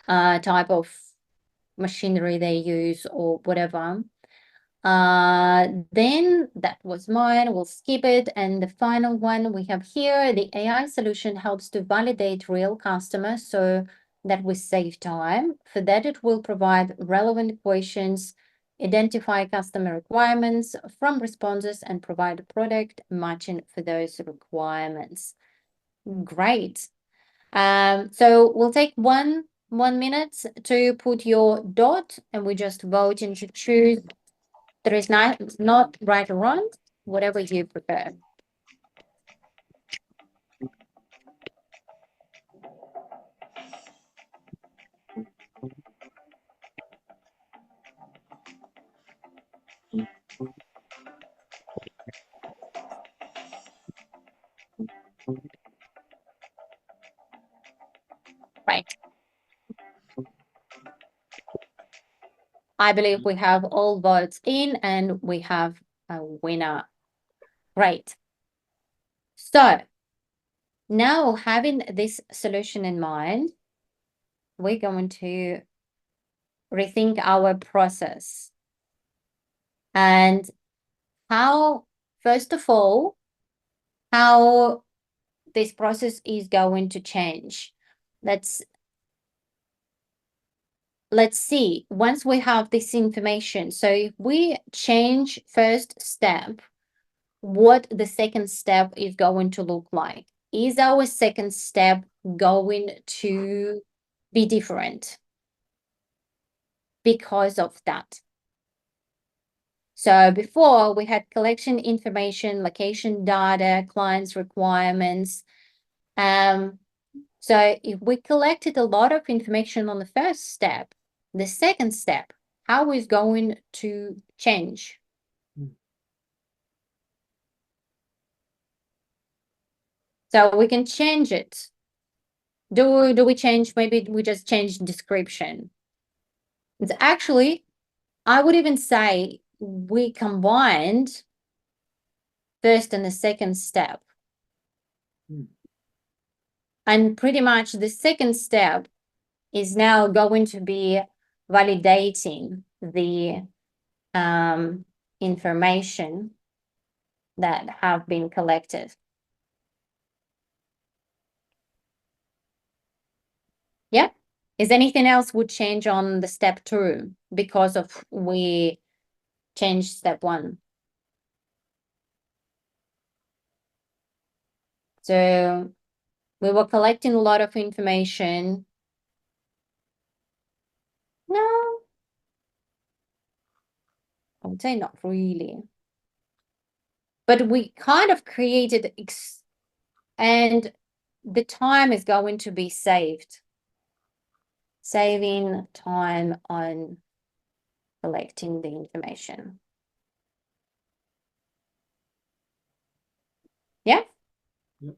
type of machinery they use or whatever. Then that was mine. We'll skip it. And the final one we have here, the AI solution helps to validate real customers so that we save time. For that, it will provide relevant questions, identify customer requirements from responses, and provide product matching for those requirements. Great. So we'll take one minute to put your dot, and we just vote and to choose. There is not right or wrong, whatever you prefer. Right. I believe we have all votes in and we have a winner. Great. So now having this solution in mind, we're going to rethink our process and how, first of all, how this process is going to change. Let's see, once we have this information, so if we change first step, what the second step is going to look like? Is our second step going to be different because of that? So before we had collection information, location data, clients requirements. So if we collected a lot of information on the first step, the second step, how is going to change? So we can change it. Do we change? Maybe we just change description. It's actually, I would even say we combined first and the second step. And pretty much the second step is now going to be validating the information that have been collected. Yeah. Is anything else would change on the step 2 because of we changed step 1? So we were collecting a lot of information. No, I would say not really. But we kind of created, and the time is going to be saved. Saving time on collecting the information. Yeah? Yep.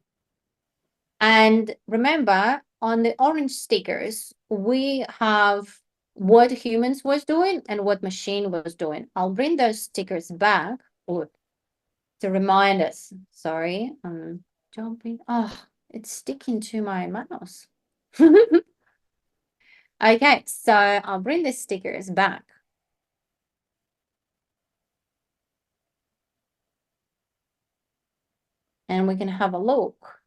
And remember, on the orange stickers, we have what humans was doing and what machine was doing. I'll bring those stickers back to remind us. Sorry, I'm jumping. Oh, it's sticking to my mouse. Okay, so I'll bring the stickers back. And we can have a look.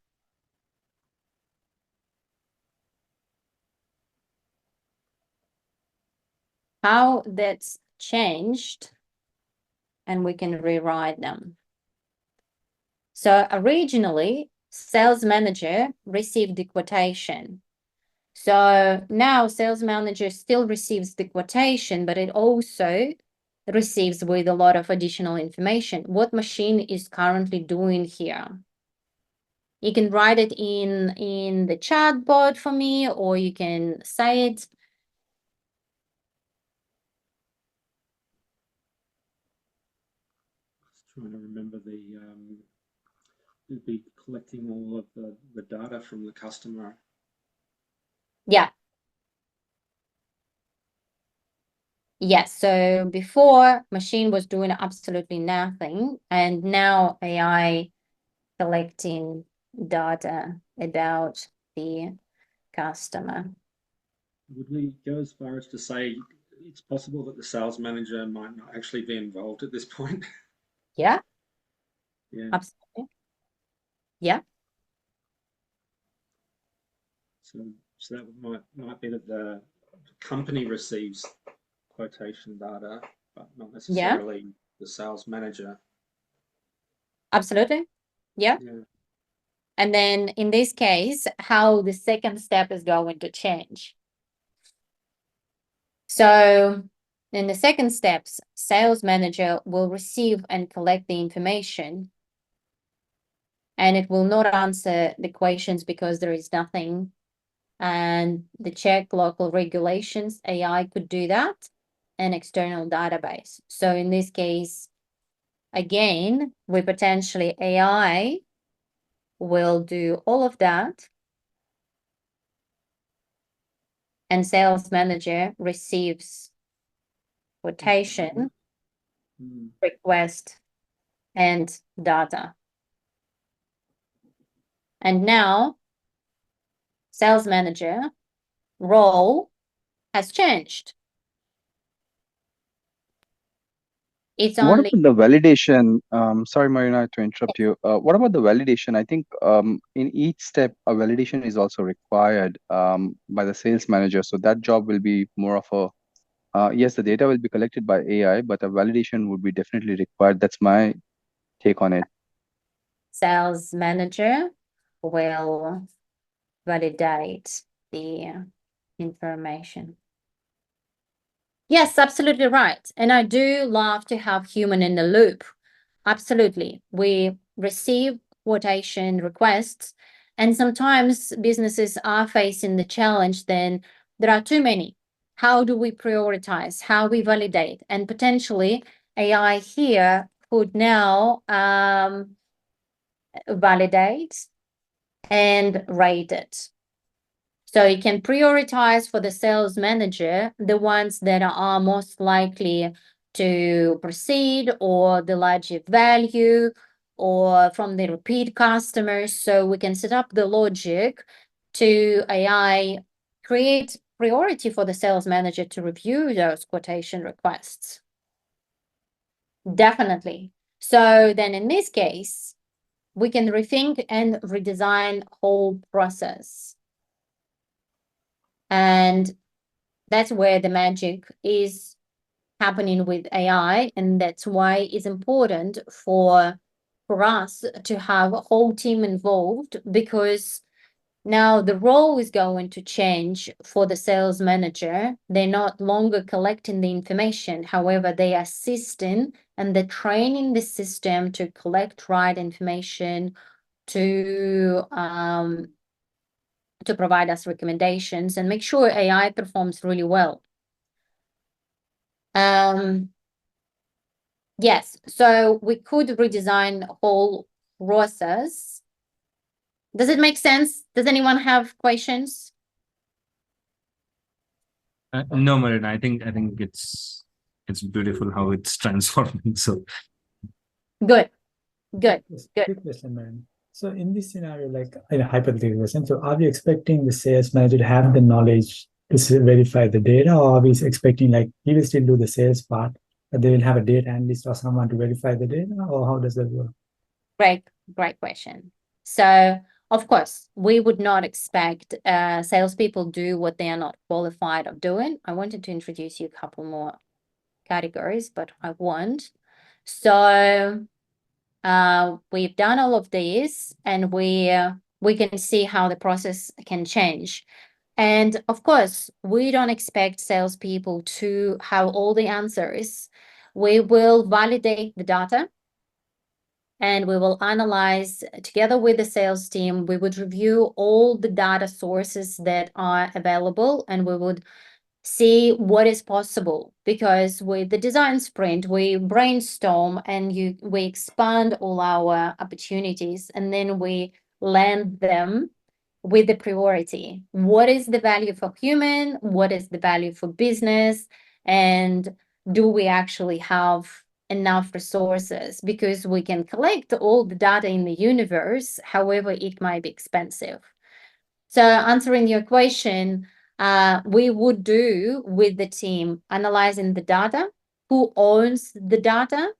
How that's changed, and we can rewrite them. So originally, sales manager received the quotation. So now sales manager still receives the quotation, but it also receives with a lot of additional information. What machine is currently doing here? You can write it in the chat board for me, or you can say it. Just trying to remember you'd be collecting all of the data from the customer. Yeah. Yes, so before machine was doing absolutely nothing, and now AI collecting data about the customer. Would we go as far as to say it's possible that the sales manager might not actually be involved at this point? Yeah, Yeah. absolutely. Yeah, So that might be that the company receives quotation data, but not necessarily the sales manager. absolutely. Yeah. Yeah. And then in this case, how the second step is going to change. So in the second steps, sales manager will receive and collect the information, and it will not answer the questions because there is nothing. And the check local regulations, AI could do that, an external database. So in this case, again, we potentially AI will do all of that, and sales manager receives quotation, Mm. request, and data. And now sales manager role has changed. It's What only about the validation? Sorry, Marina, to interrupt you. What about the validation? I think in each step, a validation is also required by the sales manager. So that job will be more of a yes, the data will be collected by AI, but a validation would be definitely required. That's my take on it. sales manager will validate the information. Yes, absolutely right. And I do love to have human in the loop. Absolutely. We receive quotation requests, and sometimes businesses are facing the challenge then there are too many. How do we prioritize? How we validate? And potentially AI here could now validate and rate it. So you can prioritize for the sales manager the ones that are most likely to proceed, or the larger value, or from the repeat customers. So we can set up the logic to AI create priority for the sales manager to review those quotation requests. Definitely. So then in this case, we can rethink and redesign whole process. And that's where the magic is happening with AI. And that's why it's important for us to have a whole team involved, because now the role is going to change for the sales manager. They're not longer collecting the information. However, they are assisting and they're training the system to collect right information, to provide us recommendations and make sure AI performs really well. Yes, so we could redesign the whole process. Does it make sense? Does anyone have questions? No, Marina, I think it's beautiful how it's transforming. So Good, good, good. Quick question, man. So in this scenario, like in a hypothetical question, so are we expecting the sales manager to have the knowledge to verify the data, or are we expecting like he will still do the sales part, but they will have a data analyst or someone to verify the data, or how does that work? Great question. So of course, we would not expect salespeople do what they are not qualified of doing. I wanted to introduce you a couple more categories, but I won't. So we've done all of these, and we can see how the process can change. And of course, we don't expect salespeople to have all the answers. We will validate the data, and we will analyze together with the sales team. We would review all the data sources that are available, and we would see what is possible, because with the design sprint we brainstorm and we expand all our opportunities, and then we land them with the priority. What is the value for human? What is the value for business? And do we actually have enough resources because we can collect all the data in the universe. However, it might be expensive. So answering your question, we would do with the team analyzing the data, who owns the data,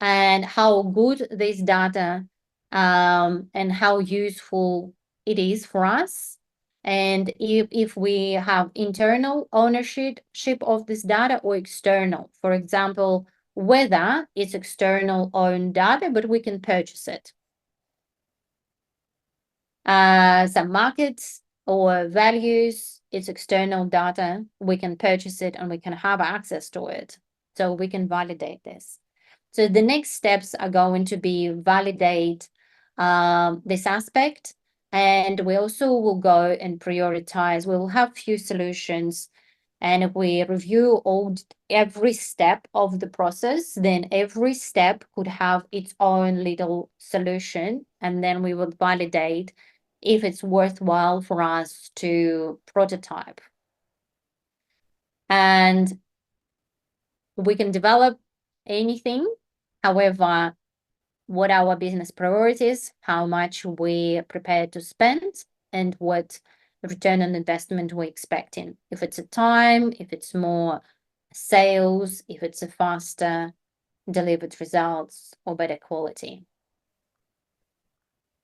and how good this data and how useful it is for us. And if we have internal ownership of this data or external, for example, whether it's external owned data, but we can purchase it. Some markets or values, it's external data, we can purchase it and we can have access to it. So we can validate this. So the next steps are going to be validate this aspect. And we also will go and prioritize. We will have few solutions. And if we review every step of the process, then every step could have its own little solution. And then we would validate if it's worthwhile for us to prototype. And we can develop anything. However, what our business priorities, how much we're prepared to spend, and what return on investment we're expecting. If it's a time, if it's more sales, if it's a faster delivered results or better quality.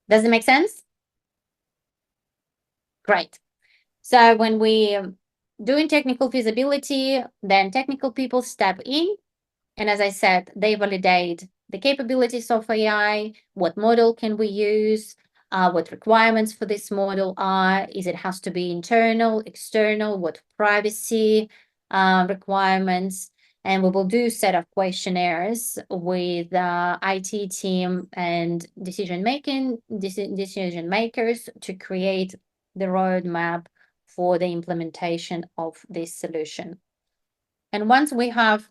Does it make sense? Great. So when we doing technical feasibility, then technical people step in. And as I said, they validate the capabilities of AI, what model can we use, what requirements for this model are, is it has to be internal, external, what privacy requirements. And we will do a set of questionnaires with the IT team and decision makers to create the roadmap for the implementation of this solution. And once we have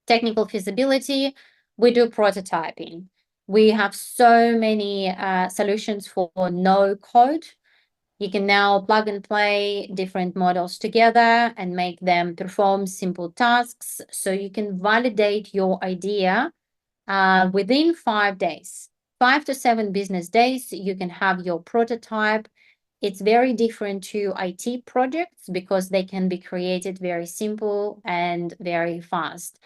technical feasibility, we do prototyping. We have so many solutions for no code. You can now plug and play different models together and make them perform simple tasks. So you can validate your idea within 5 days. 5 to 7 business days, you can have your prototype. It's very different to IT projects because they can be created very simple and very fast.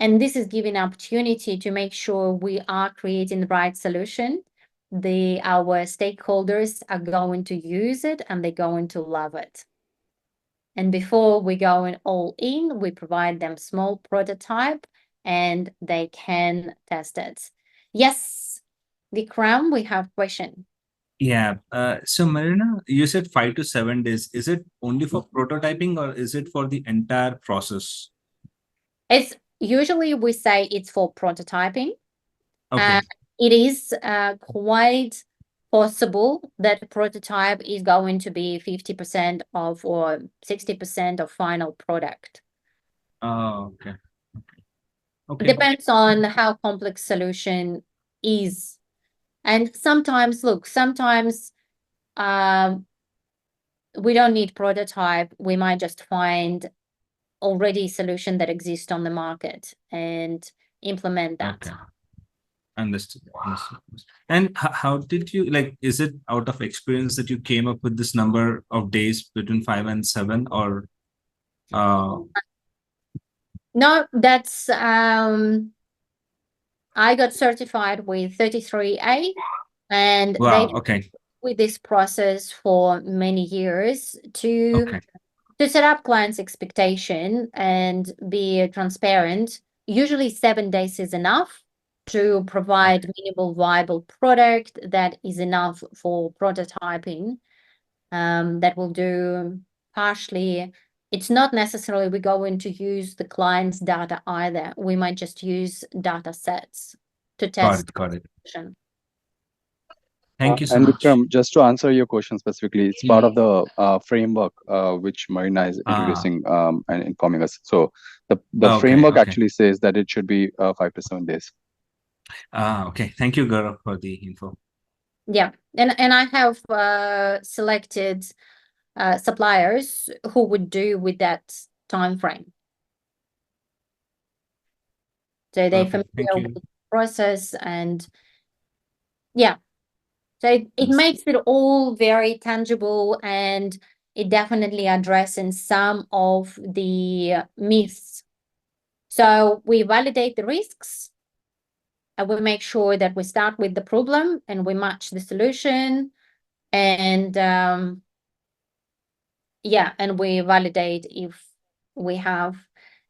And this is giving opportunity to make sure we are creating the right solution. Our stakeholders are going to use it and they're going to love it. And before we go all in, we provide them small prototype and they can test it. Yes, Vikram, we have question. Yeah. So Marina, you said 5 to 7 days. Is it only for prototyping or is it for the entire process? It's usually we say it's for prototyping. Okay. It is quite possible that the prototype is going to be 50% of or 60% of final product. Oh, okay. Okay. Depends on how complex solution is. And sometimes, look, sometimes we don't need prototype. We might just find already solution that exists on the market and implement that. Okay. Understood. And how did you, like, is it out of experience that you came up with this number of days between 5 and 7 or? No, that's I got certified with 33A and Wow, they okay. with this process for many years to Okay. set up clients' expectation and be transparent. Usually 7 days is enough to provide minimal viable product that is enough for prototyping. That will do partially. It's not necessarily we're going to use the client's data either. We might just use data sets to test. Got it. Thank you so And much. Vikram, just to answer your question specifically, it's part of the framework which Marina is introducing and informing us. So the framework actually says that it should be 5 to 7 days. Okay. Thank you, Gaurav, for the info. Yeah, and I have selected suppliers who would do with that time frame. So they're Perfect. Thank familiar you. with the process, and yeah. So it Yes. makes it all very tangible, and it definitely addresses some of the myths. So we validate the risks, and we make sure that we start with the problem and we match the solution, and yeah, and we validate if we have.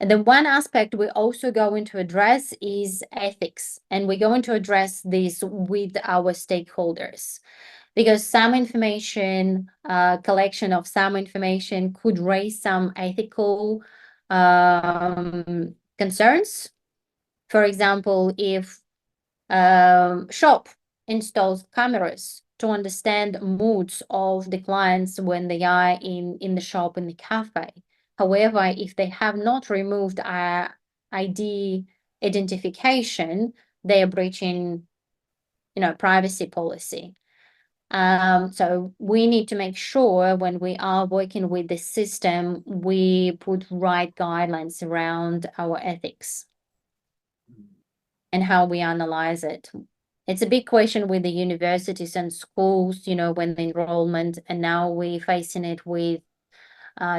And then one aspect we're also going to address is ethics, and we're going to address this with our stakeholders, because some information, collection of some information could raise some ethical concerns. For example, if shop installs cameras to understand moods of the clients when they are in the shop, in the cafe. However, if they have not removed ID identification, they are breaching, privacy policy. So we need to make sure when we are working with the system, we put right guidelines around our ethics and how we analyze it. It's a big question with the universities and schools, when the enrollment, and now we're facing it with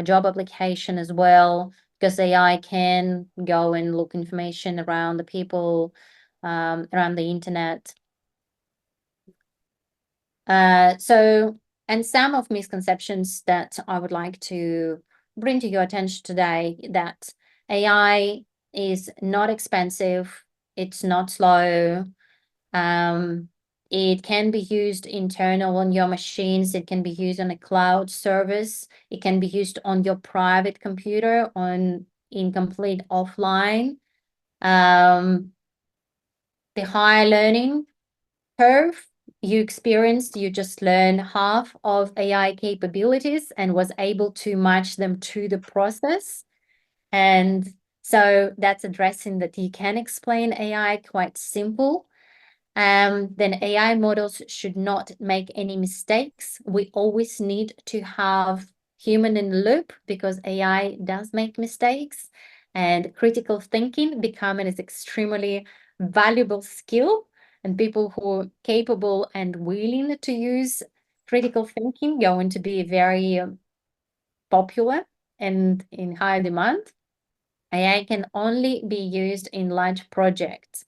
job application as well, because AI can go and look information around the people, around the internet. And some of misconceptions that I would like to bring to your attention today, that AI is not expensive, it's not slow. It can be used internal on your machines. It can be used on a cloud service. It can be used on your private computer in complete offline. The high learning curve you experienced, you just learn half of AI capabilities and was able to match them to the process. And so that's addressing that you can explain AI quite simple. Then AI models should not make any mistakes. We always need to have human in the loop, because AI does make mistakes, and critical thinking becoming an extremely valuable skill, and people who are capable and willing to use critical thinking going to be very popular and in high demand. AI can only be used in large projects.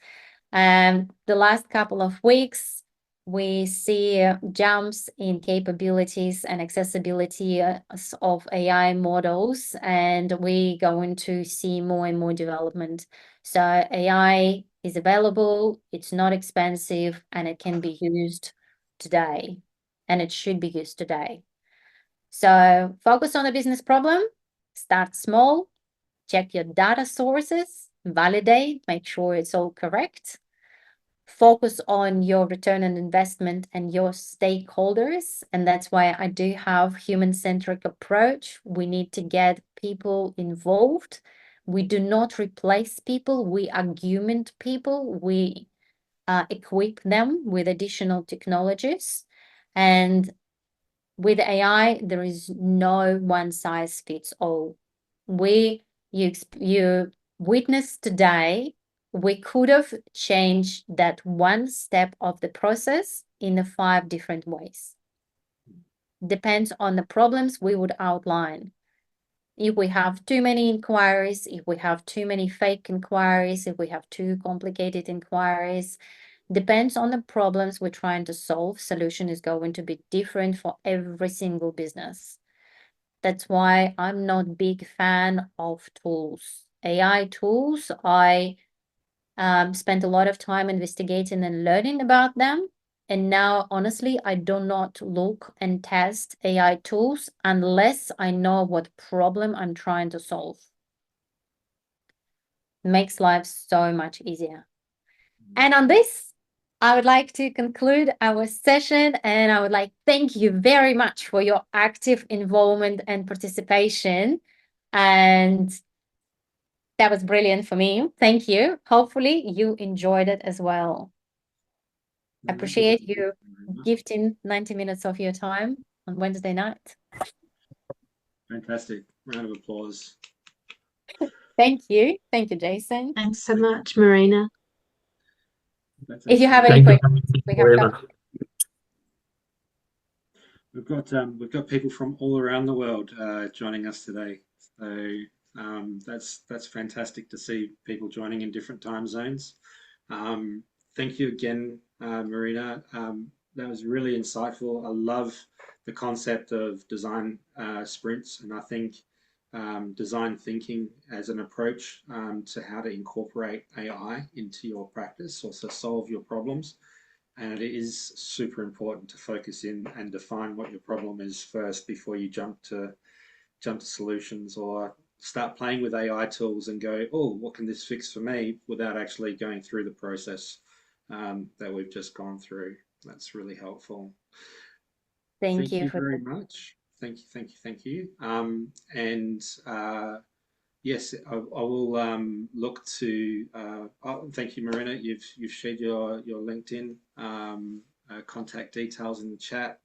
The last couple of weeks, we see jumps in capabilities and accessibility of AI models, and we're going to see more and more development. So AI is available, it's not expensive, and it can be used today, and it should be used today. So focus on the business problem, start small, check your data sources, validate, make sure it's all correct. Focus on your return on investment and your stakeholders. And that's why I do have human-centric approach. We need to get people involved. We do not replace people. We augment people. We equip them with additional technologies. And with AI, there is no one size fits all. You witnessed today, we could have changed that one step of the process in 5 different ways. Depends on the problems we would outline. If we have too many inquiries, if we have too many fake inquiries, if we have too complicated inquiries, depends on the problems we're trying to solve. Solution is going to be different for every single business. That's why I'm not a big fan of tools. AI tools, I spent a lot of time investigating and learning about them. And now, honestly, I do not look and test AI tools unless I know what problem I'm trying to solve. It makes life so much easier. And on this, I would like to conclude our session, and I would like to thank you very much for your active involvement and participation. And that was brilliant for me. Thank you. Hopefully you enjoyed it as well. I appreciate you gifting 90 minutes of your time on Wednesday night. Fantastic. Round of applause. Thank you. Thank you, Jason. Thanks so much, Marina. That's If you have excellent. any Thank you, questions, we have got We've got people from all around the world joining us today. So that's fantastic to see people joining in different time zones. Thank you again, Marina. That was really insightful. I love the concept of design sprints, and I think design thinking as an approach to how to incorporate AI into your practice, also solve your problems. And it is super important to focus in and define what your problem is first before you jump to solutions or start playing with AI tools and go, oh, what can this fix for me, without actually going through the process that we've just gone through. That's really helpful. thank you for very much. Thank you. Yes, I will look to. Thank you, Marina. You've shared your LinkedIn contact details in the chat,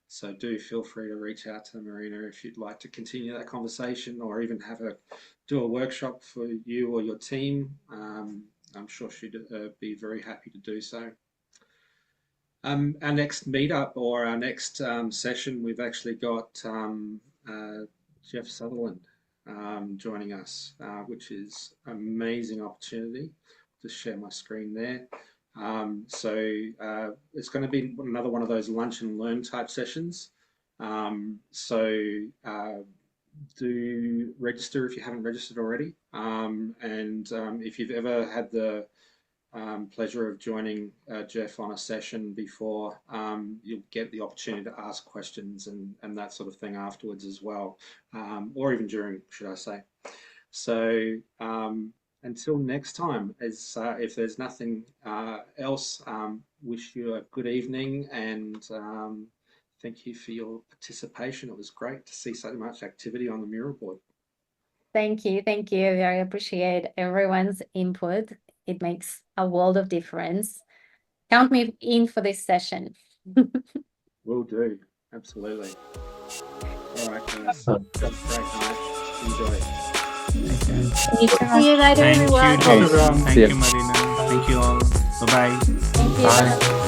so do feel free to reach out to Marina if you'd like to continue that conversation, or even do a workshop for you or your team. I'm sure she'd be very happy to do so. Our next meetup or our next session, we've actually got Jeff Sutherland joining us, which is an amazing opportunity. Just share my screen there. It's going to be another one of those lunch and learn type sessions. Do register if you haven't registered already. If you've ever had the pleasure of joining Jeff on a session before, you'll get the opportunity to ask questions and that sort of thing afterwards as well, or even during, should I say. So until next time, if there's nothing else, wish you a good evening, and thank you for your participation. It was great to see so much activity on the mural board. Thank you. I appreciate everyone's input. It makes a world of difference. Count me in for this session. Will do. Absolutely. All right, guys. Have a great night. Enjoy. See you later, everyone. Okay. Thank See ya. you, Marina. Thank you all. Bye-bye. Thank you. Bye.